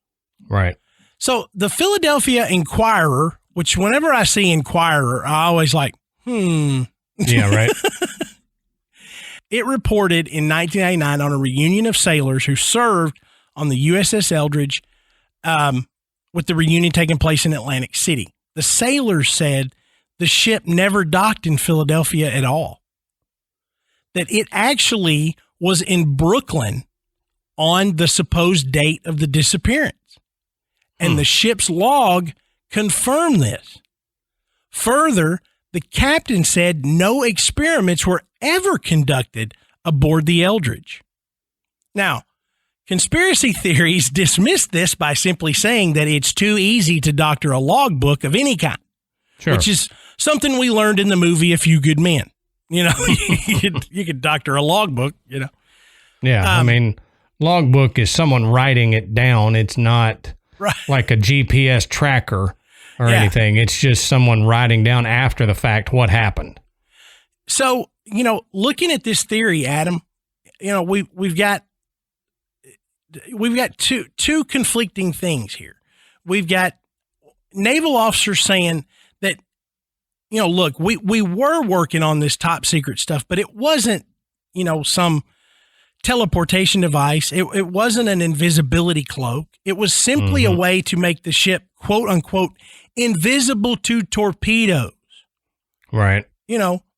S1: Right. So
S2: the Philadelphia Inquirer, which whenever I see Inquirer, I always like,
S1: Yeah, right.
S2: It reported in 1999 on a reunion of sailors who served on the USS Eldridge, with the reunion taking place in Atlantic City. The sailors said the ship never docked in Philadelphia at all, that it actually was in Brooklyn on the supposed date of the disappearance. And the ship's log confirmed this. Further, the captain said no experiments were ever conducted aboard the Eldridge. Now, conspiracy theories dismiss this by simply saying that it's too easy to doctor a logbook of any kind, which is something we learned in the movie A Few Good Men. You could doctor a logbook,
S1: Yeah, logbook is someone writing it down. It's not like a GPS tracker or anything. It's just someone writing down after the fact what happened.
S2: So, looking at this theory, Adam, we've got two conflicting things here. We've got naval officers saying that, look, we were working on this top secret stuff, but it wasn't, some teleportation device. It wasn't an invisibility cloak. It was simply a way to make the ship, quote unquote, invisible to torpedoes.
S1: Right.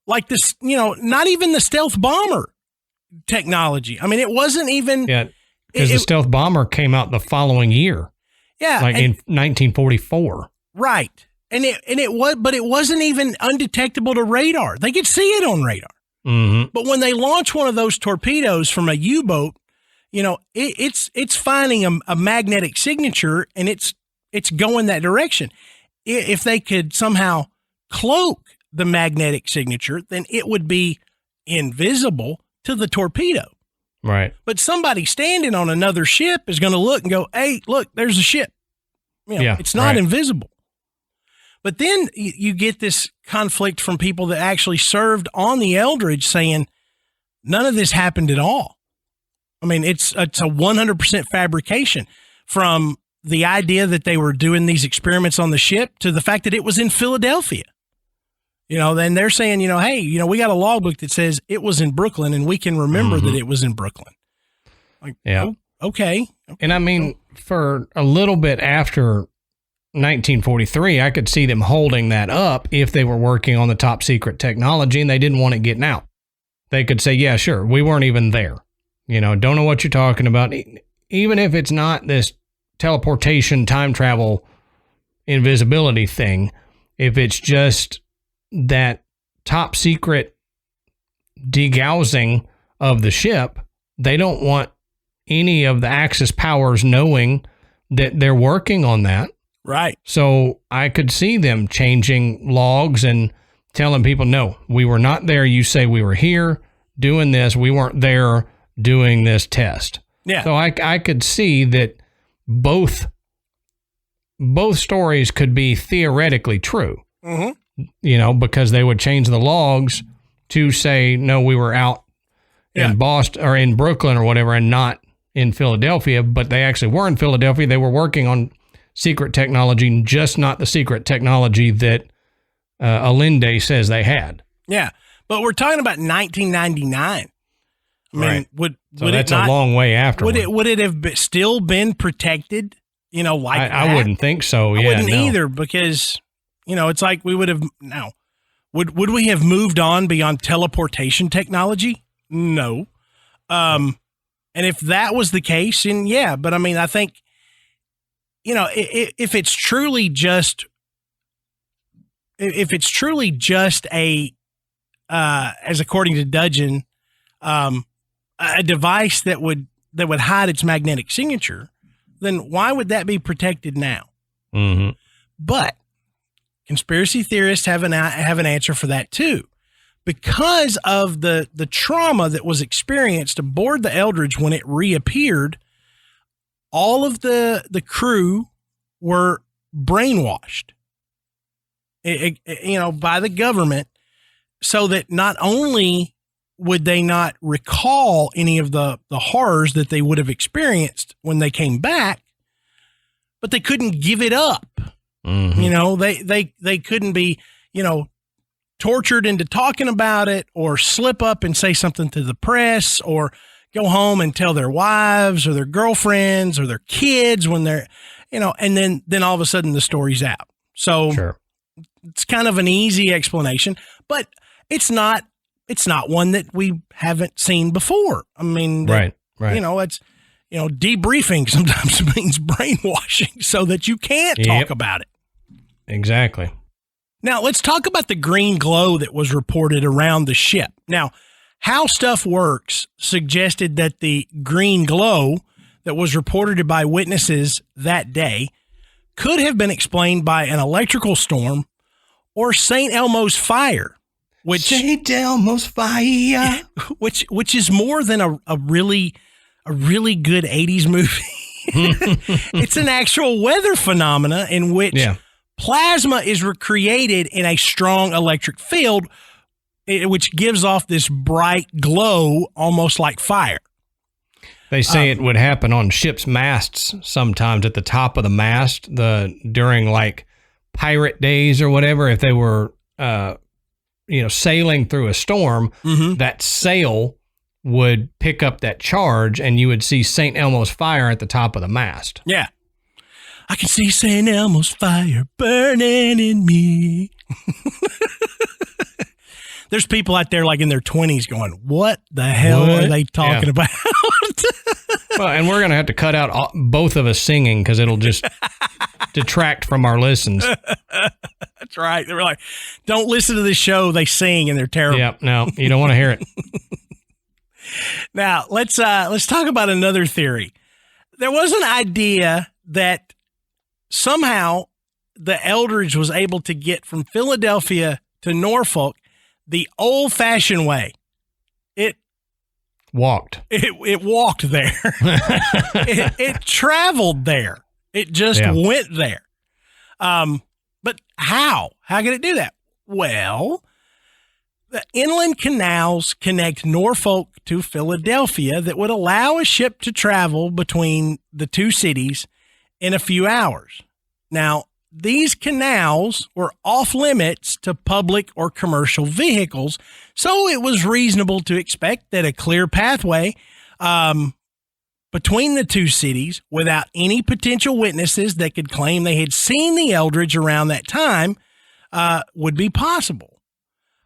S2: Like this, not even the stealth bomber technology. It wasn't even.
S1: Yeah. Because the stealth bomber came out the following year.
S2: Yeah.
S1: In 1944.
S2: Right. And it wasn't even undetectable to radar. They could see it on radar.
S1: Mm-hmm.
S2: But when they launch one of those torpedoes from a U-boat, it's finding a magnetic signature and it's going that direction. If they could somehow cloak the magnetic signature, then it would be invisible to the torpedo.
S1: Right.
S2: But somebody standing on another ship is going to look and go, hey, look, there's a ship. It's not invisible. But then you get this conflict from people that actually served on the Eldridge saying none of this happened at all. It's a 100% fabrication, from the idea that they were doing these experiments on the ship to the fact that it was in Philadelphia. Then they're saying, hey, we got a logbook that says it was in Brooklyn and we can remember that it was in Brooklyn. Like,
S1: yeah.
S2: Okay.
S1: And for a little bit after 1943, I could see them holding that up if they were working on the top secret technology and they didn't want it getting out. They could say, yeah, sure, we weren't even there. Don't know what you're talking about. Even if it's not this teleportation, time travel, invisibility thing, if it's just that top secret degaussing of the ship, they don't want any of the Axis powers knowing that they're working on that.
S2: Right.
S1: So I could see them changing logs and telling people, no, we were not there. You say we were here doing this. We weren't there doing this test.
S2: Yeah.
S1: So I could see that both stories could be theoretically true,
S2: mm-hmm.
S1: Because they would change the logs to say, no, we were out in Boston or in Brooklyn or whatever and not in Philadelphia, but they actually were in Philadelphia. They were working on secret technology, just not the secret technology that Allende says they had.
S2: Yeah, but we're talking about 1999. I mean, would
S1: that's
S2: it not,
S1: a long way after.
S2: Would it have still been protected? Like
S1: I wouldn't think so.
S2: I wouldn't either, because it's like we would have now. Would we have moved on beyond teleportation technology? No. And if that was the case, then yeah. But I mean, I think if it's truly just a as according to Dudgeon, a device that would hide its magnetic signature, then why would that be protected now?
S1: Mm-hmm.
S2: But conspiracy theorists have an answer for that too, because of the trauma that was experienced aboard the Eldridge when it reappeared. All of the crew were brainwashed, by the government, so that not only would they not recall any of the horrors that they would have experienced when they came back, but they couldn't give it up.
S1: Mm-hmm.
S2: They couldn't be, tortured into talking about it, or slip up and say something to the press, or go home and tell their wives or their girlfriends or their kids when they're, and then all of a sudden the story's out. So
S1: sure.
S2: It's kind of an easy explanation, but it's not one that we haven't seen before. I mean,
S1: right.
S2: It's, debriefing sometimes means brainwashing so that you can't talk about it.
S1: Exactly.
S2: Now let's talk about the green glow that was reported around the ship. Now, How Stuff Works suggested that the green glow that was reported by witnesses that day could have been explained by an electrical storm or St. Elmo's fire.
S1: St. Elmo's fire.
S2: Which is more than a really good 80s movie. It's an actual weather phenomena in which plasma is recreated in a strong electric field, which gives off this bright glow, almost like fire.
S1: They say it would happen on ships' masts sometimes, at the top of the mast, during like pirate days or whatever. If they were, sailing through a storm, that sail would pick up that charge, and you would see St. Elmo's fire at the top of the mast.
S2: Yeah. I can see St. Elmo's fire burning in me. There's people out there like in their 20s going, what the hell are they talking about?
S1: Well, and we're going to have to cut out both of us singing because it'll just detract from our listens.
S2: That's right. They were like, don't listen to this show. They sing and they're terrible.
S1: Yep. No, you don't want to hear it.
S2: Now, let's talk about another theory. There was an idea that somehow the Eldridge was able to get from Philadelphia to Norfolk the old-fashioned way. It
S1: walked.
S2: It walked there. it traveled there. It just went there. But how? How can it do that? Well, the inland canals connect Norfolk to Philadelphia that would allow a ship to travel between the two cities in a few hours. Now, these canals were off limits to public or commercial vehicles, so it was reasonable to expect that a clear pathway between the two cities without any potential witnesses that could claim they had seen the Eldridge around that time would be possible.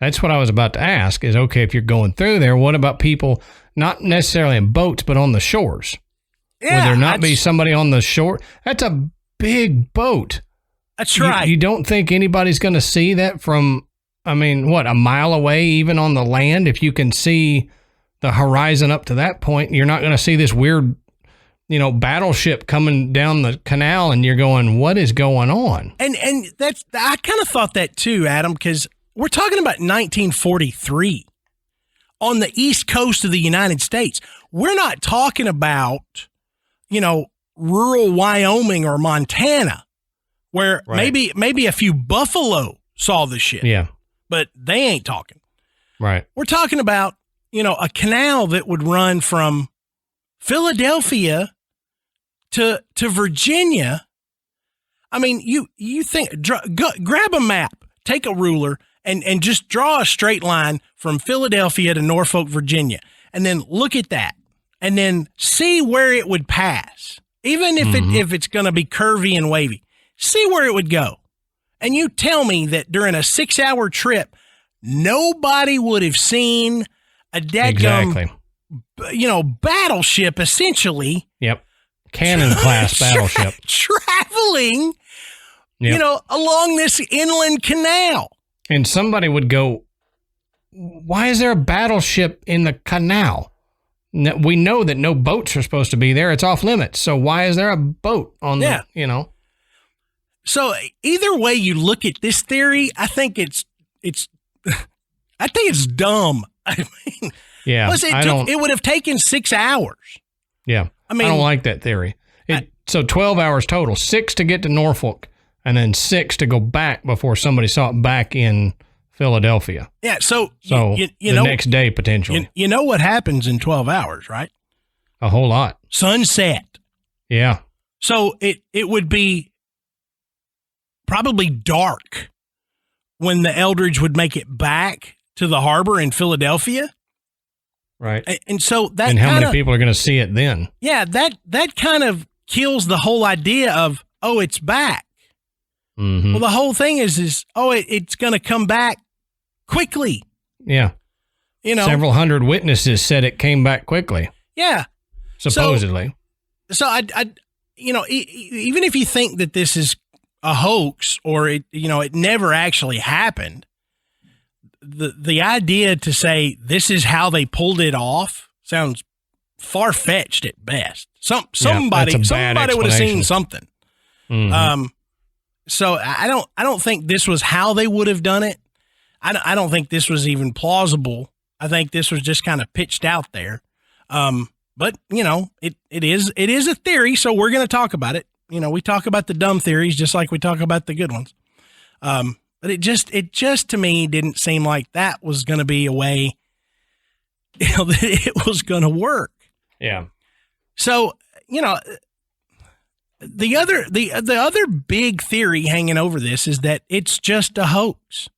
S1: That's what I was about to ask is, okay, if you're going through there, what about people not necessarily in boats, but on the shores?
S2: Yeah,
S1: would there not be somebody on the shore? That's a big boat.
S2: That's right.
S1: You don't think anybody's going to see that from, a mile away, even on the land? If you can see the horizon up to that point, you're not going to see this weird, battleship coming down the canal, and you're going, what is going on?
S2: And I kind of thought that too, Adam, because we're talking about 1943 on the East Coast of the United States. We're not talking about, rural Wyoming or Montana, where maybe a few buffalo saw the ship.
S1: Yeah.
S2: But they ain't talking.
S1: Right.
S2: We're talking about, a canal that would run from Philadelphia to Virginia. I mean, you think, grab a map, take a ruler, and just draw a straight line from Philadelphia to Norfolk, Virginia, and then look at that, and then see where it would pass. Even if it's going to be curvy and wavy, see where it would go. And you tell me that during a 6-hour trip, nobody would have seen a dadgum, battleship, essentially.
S1: Yep. Cannon class battleship.
S2: Traveling, along this inland canal.
S1: And somebody would go, why is there a battleship in the canal? We know that no boats are supposed to be there. It's off limits. So why is there a boat on the.
S2: So either way you look at this theory, I think it's dumb. I mean,
S1: yeah,
S2: plus it would have taken 6 hours.
S1: Yeah.
S2: I mean,
S1: I don't like that theory. So 12 hours total, 6 to get to Norfolk and then 6 to go back before somebody saw it back in Philadelphia.
S2: Yeah. So
S1: the next day, potentially.
S2: You know what happens in 12 hours, right?
S1: A whole lot.
S2: Sunset.
S1: Yeah.
S2: So it would be probably dark when the Eldridge would make it back to the harbor in Philadelphia.
S1: Right.
S2: And so that
S1: and how many people are going to see it then?
S2: Yeah, that kind of kills the whole idea of, it's back.
S1: Mm-hmm.
S2: Well, the whole thing is it's going to come back quickly.
S1: Yeah. Several hundred witnesses said it came back quickly.
S2: Yeah.
S1: Supposedly.
S2: So I even if you think that this is a hoax or it never actually happened, the idea to say this is how they pulled it off sounds far-fetched at best. Somebody would have seen something.
S1: Mm-hmm.
S2: So I don't think this was how they would have done it. I don't think this was even plausible. I think this was just kind of pitched out there. But it is a theory, so we're going to talk about it. We talk about the dumb theories just like we talk about the good ones. But it just to me didn't seem like that was going to be a way, that it was going to work.
S1: Yeah.
S2: So, the other big theory hanging over this is that it's just a hoax,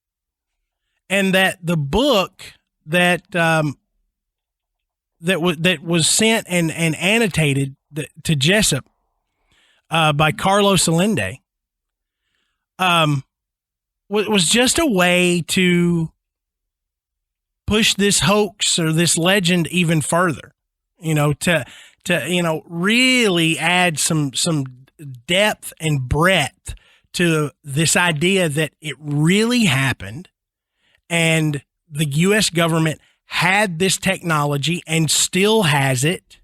S2: and that the book that was sent and annotated to Jessup by Carlos Allende was just a way to push this hoax or this legend even further, to really add some depth and breadth to this idea that it really happened and the U.S. government had this technology and still has it.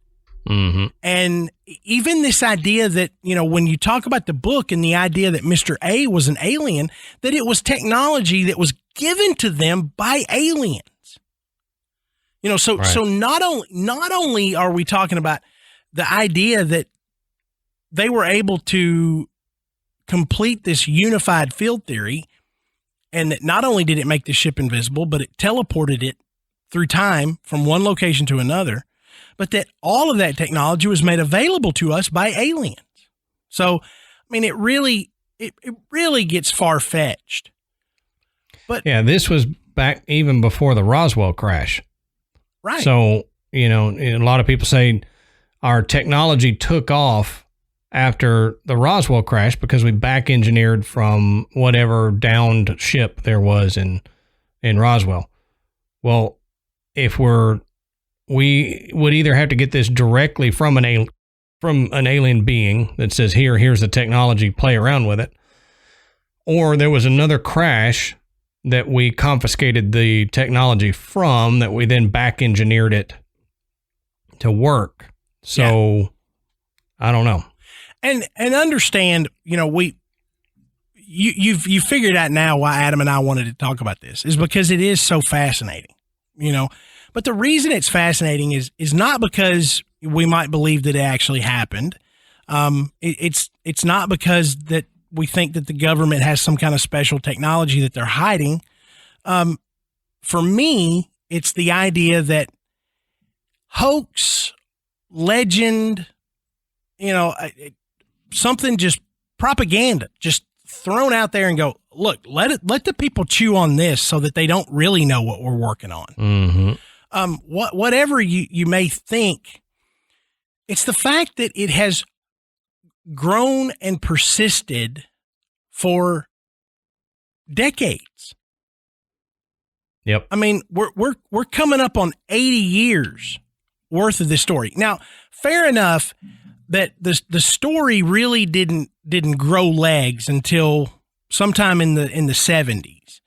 S1: Mm-hmm.
S2: And even this idea that, when you talk about the book and the idea that Mr. A was an alien, that it was technology that was given to them by aliens. So not only are we talking about the idea that they were able to complete this unified field theory, and that not only did it make the ship invisible, but it teleported it through time from one location to another, but that all of that technology was made available to us by aliens. So, I mean, it really gets far-fetched. But
S1: yeah, this was back even before the Roswell crash.
S2: Right.
S1: So, a lot of people say our technology took off after the Roswell crash because we back engineered from whatever downed ship there was in Roswell. Well, if we would either have to get this directly from an alien being that says, here's the technology, play around with it, or there was another crash that we confiscated the technology from, that we then back engineered it to work. So yeah. I don't know.
S2: And understand, you've figured out now why Adam and I wanted to talk about this is because it is so fascinating, but the reason it's fascinating is not because we might believe that it actually happened. It's not because that we think that the government has some kind of special technology that they're hiding. For me, It's the idea that hoax, legend, something, just propaganda, just thrown out there and go, look, let the people chew on this so that they don't really know what we're working on.
S1: Mm-hmm.
S2: Whatever you may think, it's the fact that it has grown and persisted for decades.
S1: Yep.
S2: I mean, we're coming up on 80 years worth of this story. Now, fair enough that the story really didn't grow legs until sometime in the 70s.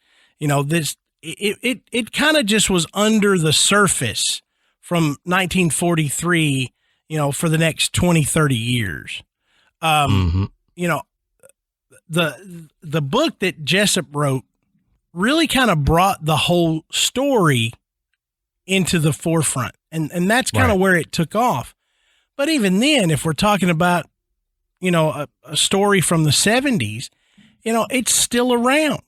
S2: It kind of just was under the surface from 1943, for the next 20, 30 years.
S1: Mm-hmm.
S2: The book that Jessup wrote really kind of brought the whole story into the forefront. And that's kind of where it took off. But even then, if we're talking about, a story from the 70s, it's still around.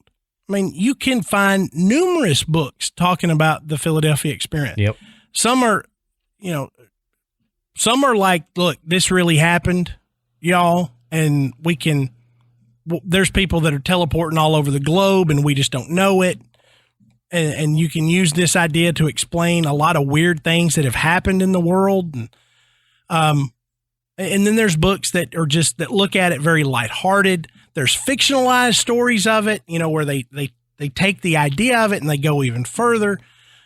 S2: I mean, you can find numerous books talking about the Philadelphia experience.
S1: Yep.
S2: Some are like, look, this really happened, y'all, and there's people that are teleporting all over the globe and we just don't know it. And you can use this idea to explain a lot of weird things that have happened in the world. And then there's books that look at it very lighthearted. There's fictionalized stories of it, where they take the idea of it and they go even further.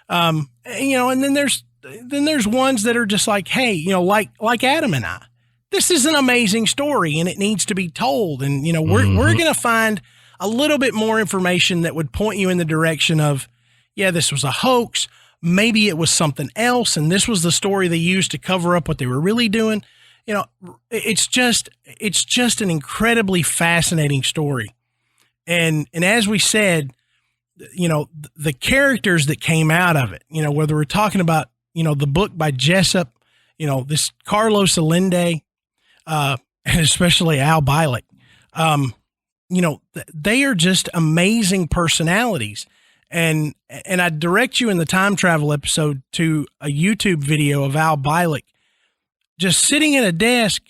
S2: And then there's ones that are just like, hey, like Adam and I, this is an amazing story and it needs to be told. And, we're going to find a little bit more information that would point you in the direction of, yeah, this was a hoax. Maybe it was something else. And this was the story they used to cover up what they were really doing. It's just an incredibly fascinating story. And as we said, the characters that came out of it, whether we're talking about, the book by Jessup, this Carlos Allende, and especially Al Bielek, they are just amazing personalities. And I direct you in the time travel episode to a YouTube video of Al Bielek just sitting at a desk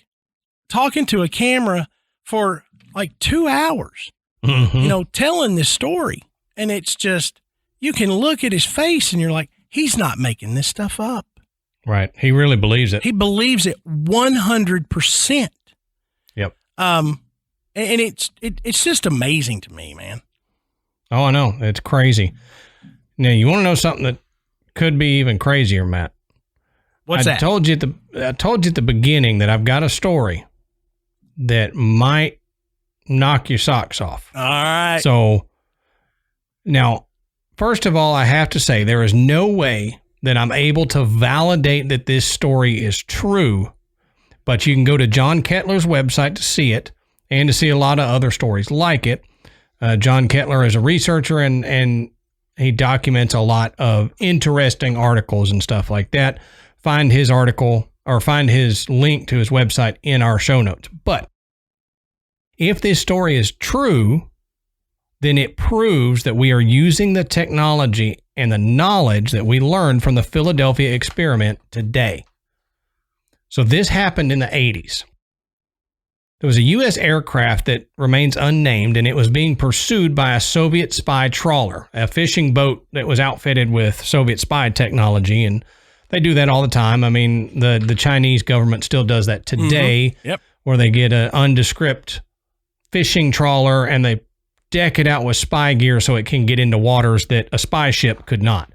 S2: talking to a camera for like 2 hours, telling this story. And it's just, you can look at his face and you're like, he's not making this stuff up.
S1: Right. He really believes it.
S2: He believes it 100%.
S1: Yep.
S2: And it's just amazing to me, man.
S1: Oh, I know. It's crazy. Now, you want to know something that could be even crazier, Matt?
S2: What's that?
S1: I told you at the beginning that I've got a story that might knock your socks off.
S2: All right.
S1: So, now, first of all, I have to say there is no way that I'm able to validate that this story is true, but you can go to John Kettler's website to see it and to see a lot of other stories like it. John Kettler is a researcher and he documents a lot of interesting articles and stuff like that. Find his article or find his link to his website in our show notes. But if this story is true, then it proves that we are using the technology and the knowledge that we learned from the Philadelphia experiment today. So this happened in the 80s. There was a U.S. aircraft that remains unnamed, and it was being pursued by a Soviet spy trawler, a fishing boat that was outfitted with Soviet spy technology, and they do that all the time. I mean, the Chinese government still does that today, where they get an undescript fishing trawler and they deck it out with spy gear so it can get into waters that a spy ship could not.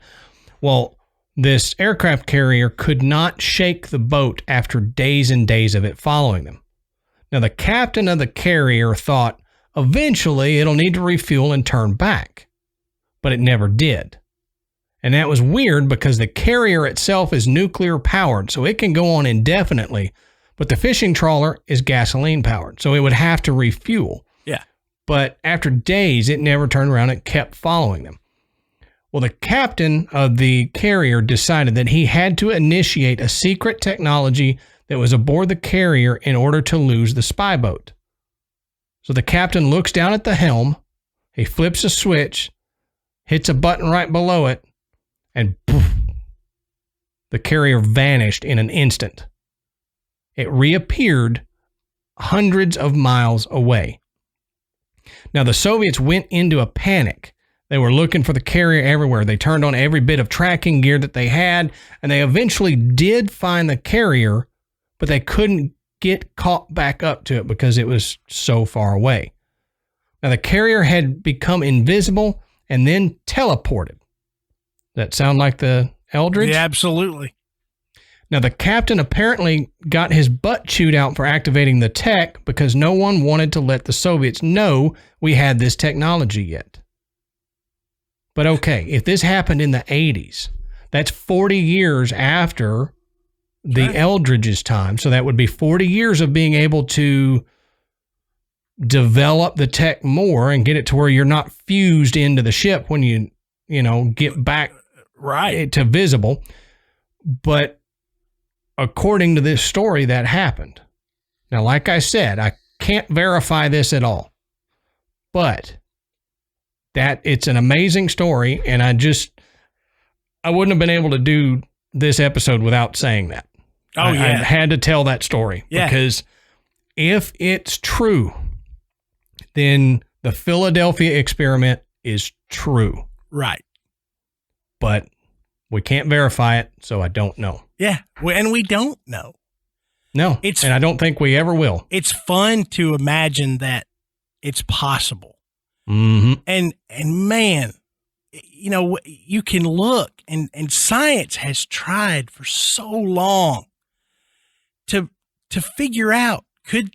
S1: Well, this aircraft carrier could not shake the boat after days and days of it following them. Now, the captain of the carrier thought eventually it'll need to refuel and turn back, but it never did. And that was weird because the carrier itself is nuclear powered, so it can go on indefinitely, but the fishing trawler is gasoline powered, so it would have to refuel.
S2: Yeah.
S1: But after days, it never turned around and kept following them. Well, the captain of the carrier decided that he had to initiate a secret technology that was aboard the carrier in order to lose the spy boat. So the captain looks down at the helm, he flips a switch, hits a button right below it, and poof, the carrier vanished in an instant. It reappeared hundreds of miles away. Now, the Soviets went into a panic. They were looking for the carrier everywhere. They turned on every bit of tracking gear that they had, and they eventually did find the carrier, but they couldn't get caught back up to it because it was so far away. Now, the carrier had become invisible and then teleported. That sound like the Eldridge?
S2: Yeah, absolutely.
S1: Now, the captain apparently got his butt chewed out for activating the tech because no one wanted to let the Soviets know we had this technology yet. But okay, if this happened in the 80s, that's 40 years after the Eldridge's time. So that would be 40 years of being able to develop the tech more and get it to where you're not fused into the ship when you get back to visible. But according to this story, that happened. Now, like I said, I can't verify this at all, but that it's an amazing story, and I wouldn't have been able to do this episode without saying that. I had to tell that story because if it's true, then the Philadelphia experiment is true.
S2: Right.
S1: But we can't verify it, so I don't know.
S2: Yeah, and we don't know.
S1: No, and I don't think we ever will.
S2: It's fun to imagine that it's possible.
S1: Mm-hmm.
S2: And man, you can look, and science has tried for so long to figure out, could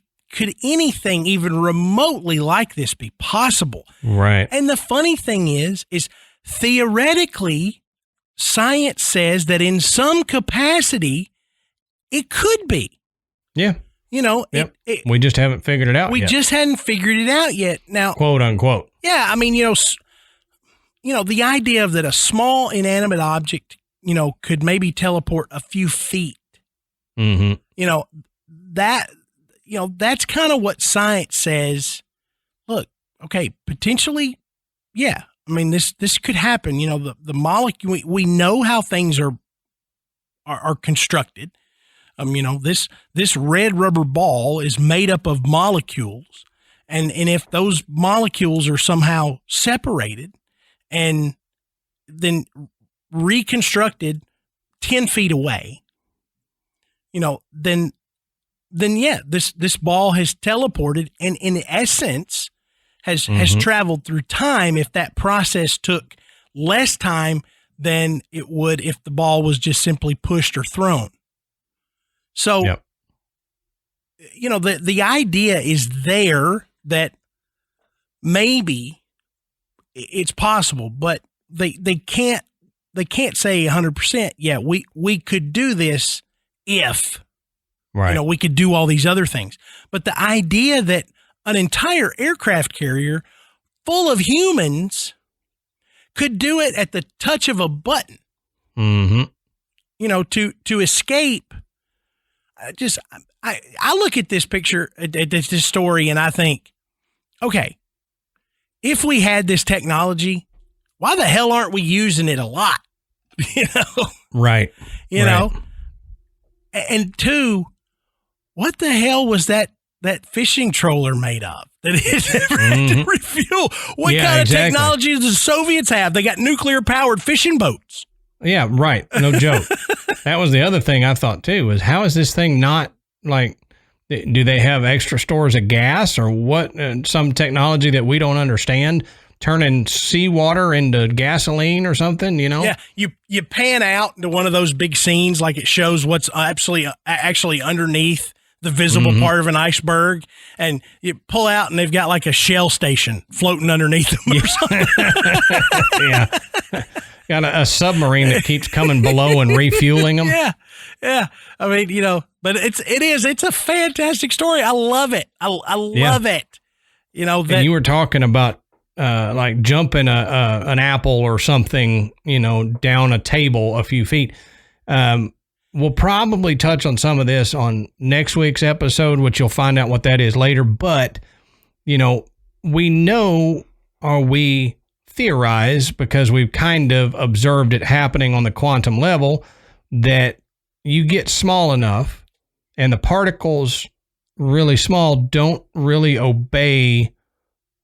S2: anything even remotely like this be possible?
S1: Right.
S2: And the funny thing is theoretically, science says that in some capacity, it could be.
S1: Yeah. We just haven't figured it out yet.
S2: We just hadn't figured it out yet. Now,
S1: quote unquote.
S2: Yeah. I mean, the idea of that a small inanimate object, could maybe teleport a few feet.
S1: Mm-hmm.
S2: That's kind of what science says. Look, okay, potentially, yeah. I mean, this could happen. The molecule. We know how things are constructed. This red rubber ball is made up of molecules, and if those molecules are somehow separated and then reconstructed 10 feet away, then yeah, this ball has teleported and in essence has traveled through time. If that process took less time than it would if the ball was just simply pushed or thrown. So, the idea is there that maybe it's possible, but they can't say 100%. Yeah, we could do this if, we could do all these other things. But the idea that an entire aircraft carrier full of humans could do it at the touch of a button, to escape. I look at this picture, at this story, and I think, okay, if we had this technology, why the hell aren't we using it a lot?
S1: Right.
S2: And two, what the hell was that fishing trawler made of that it never had to refuel? What kind of technology does the Soviets have? They got nuclear powered fishing boats.
S1: Yeah, right. No joke. That was the other thing I thought too, was how is this thing not do they have extra stores of gas or what? Some technology that we don't understand, turning seawater into gasoline or something,
S2: Yeah, you pan out into one of those big scenes like it shows what's actually underneath the visible part of an iceberg, and you pull out and they've got like a Shell station floating underneath them or something.
S1: Yeah. Got a submarine that keeps coming below and refueling them.
S2: Yeah. I mean, but it's a fantastic story. I love it. I love it.
S1: And you were talking about like jumping an apple or something, down a table a few feet. We'll probably touch on some of this on next week's episode, which you'll find out what that is later. But, we theorize, because we've kind of observed it happening on the quantum level, that you get small enough and the particles really small don't really obey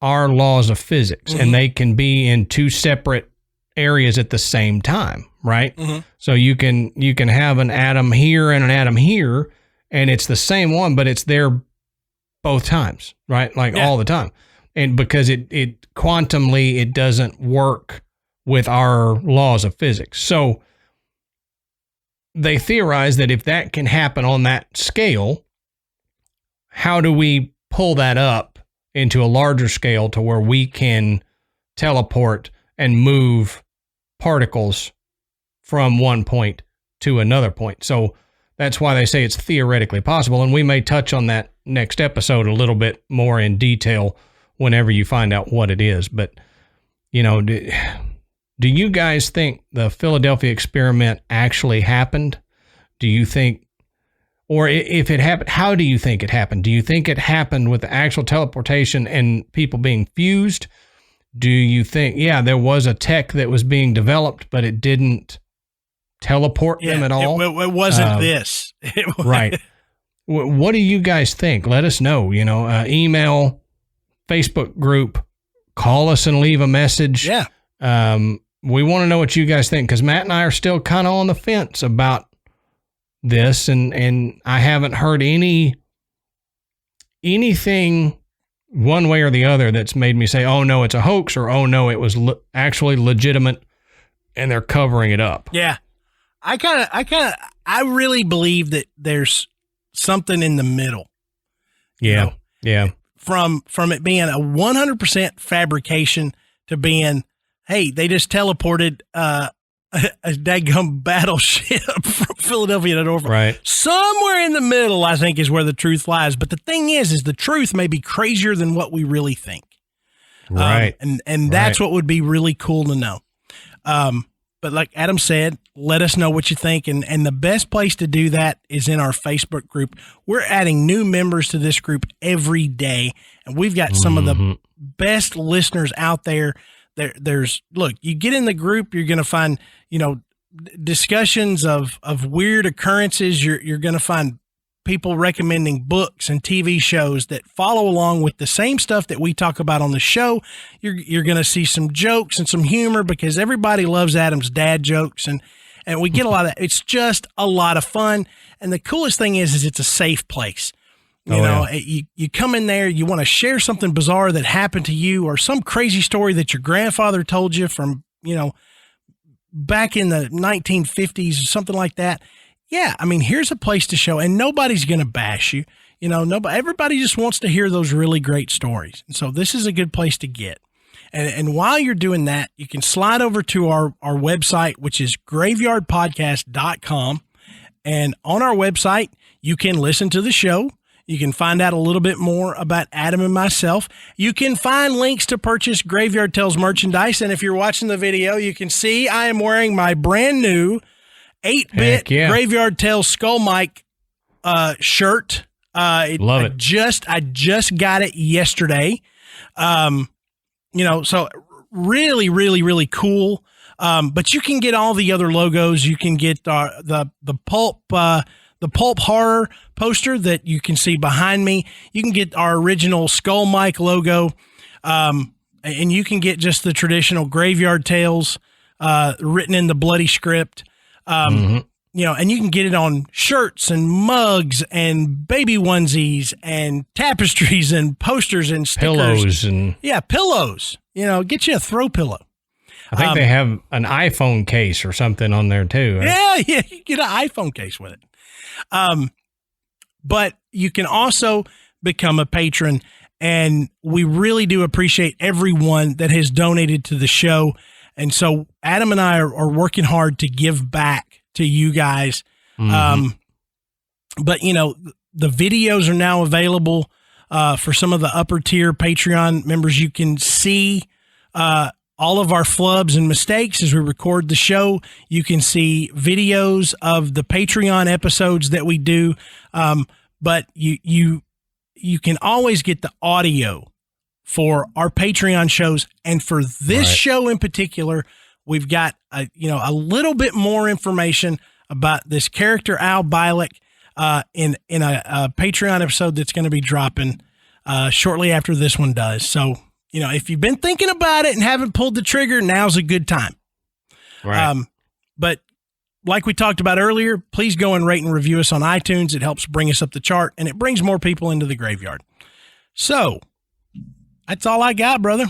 S1: our laws of physics, and they can be in two separate areas at the same time, right? So you can have an atom here and an atom here, and it's the same one, but it's there both times, right? Like all the time. And because it quantumly, it doesn't work with our laws of physics. So they theorize that if that can happen on that scale, how do we pull that up into a larger scale to where we can teleport and move particles from one point to another point? So that's why they say it's theoretically possible. And we may touch on that next episode a little bit more in detail whenever you find out what it is. But, you know, do you guys think the Philadelphia experiment actually happened? Do you think, or if it happened, how do you think it happened? Do you think it happened with the actual teleportation and people being fused? Do you think, there was a tech that was being developed, but it didn't teleport them at all?
S2: It wasn't this.
S1: Right. What do you guys think? Let us know, email, Facebook group, call us and leave a message.
S2: Yeah.
S1: We want to know what you guys think, because Matt and I are still kind of on the fence about this, and I haven't heard anything one way or the other that's made me say, oh no, it's a hoax, or oh no, it was actually legitimate and they're covering it up.
S2: Yeah. I really believe that there's something in the middle.
S1: Yeah. Yeah.
S2: From it being a 100% fabrication to being, hey, they just teleported a daggum battleship from Philadelphia to Norfolk.
S1: Right.
S2: Somewhere in the middle, I think, is where the truth lies. But the thing is the truth may be crazier than what we really think.
S1: Right.
S2: And that's what would be really cool to know. But like Adam said, let us know what you think. And the best place to do that is in our Facebook group. We're adding new members to this group every day. And we've got some of the best listeners out there. Look, you get in the group, you're going to find, discussions of weird occurrences. You're going to find people recommending books and TV shows that follow along with the same stuff that we talk about on the show. You're going to see some jokes and some humor, because everybody loves Adam's dad jokes, and we get a lot of that. It's just a lot of fun. And the coolest thing is it's a safe place. You come in there, you want to share something bizarre that happened to you, or some crazy story that your grandfather told you from, back in the 1950s or something like that. Yeah, I mean, here's a place to show, and nobody's going to bash you. Everybody just wants to hear those really great stories. And so this is a good place to get. And while you're doing that, you can slide over to our website, which is graveyardpodcast.com. And on our website, you can listen to the show. You can find out a little bit more about Adam and myself. You can find links to purchase Graveyard Tales merchandise. And if you're watching the video, you can see I am wearing my brand new 8-bit Graveyard Tales Skull Mike shirt.
S1: Love it.
S2: I just got it yesterday. So really, really, really cool. But you can get all the other logos. You can get the pulp horror poster that you can see behind me. You can get our original Skull Mike logo. And you can get just the traditional Graveyard Tales written in the bloody script. And you can get it on shirts and mugs and baby onesies and tapestries and posters and stickers.
S1: Pillows and
S2: pillows. Get you a throw pillow.
S1: I think they have an iPhone case or something on there too.
S2: Right? Yeah, you get an iPhone case with it. But you can also become a patron, and we really do appreciate everyone that has donated to the show. And so Adam and I are working hard to give back to you guys. But the videos are now available for some of the upper tier Patreon members. You can see all of our flubs and mistakes as we record the show. You can see videos of the Patreon episodes that we do. But you can always get the audio for our Patreon shows. And for this show in particular, we've got a little bit more information about this character Al Bielek in a Patreon episode that's going to be dropping shortly after this one does. So, if you've been thinking about it and haven't pulled the trigger, now's a good time.
S1: Right.
S2: But like we talked about earlier, please go and rate and review us on iTunes. It helps bring us up the chart, and it brings more people into the graveyard. So that's all I got, brother.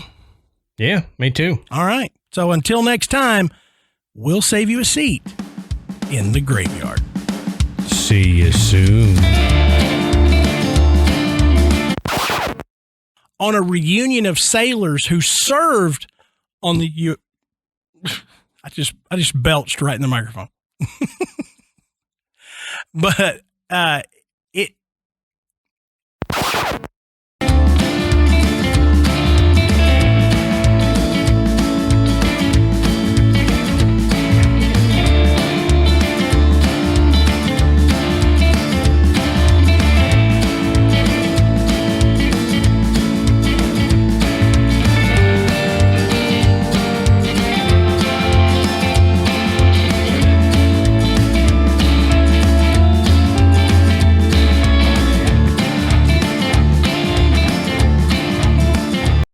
S1: Yeah, me too.
S2: All right. So until next time, we'll save you a seat in the graveyard.
S1: See you soon.
S2: On a reunion of sailors who served on the I just belched right in the microphone. But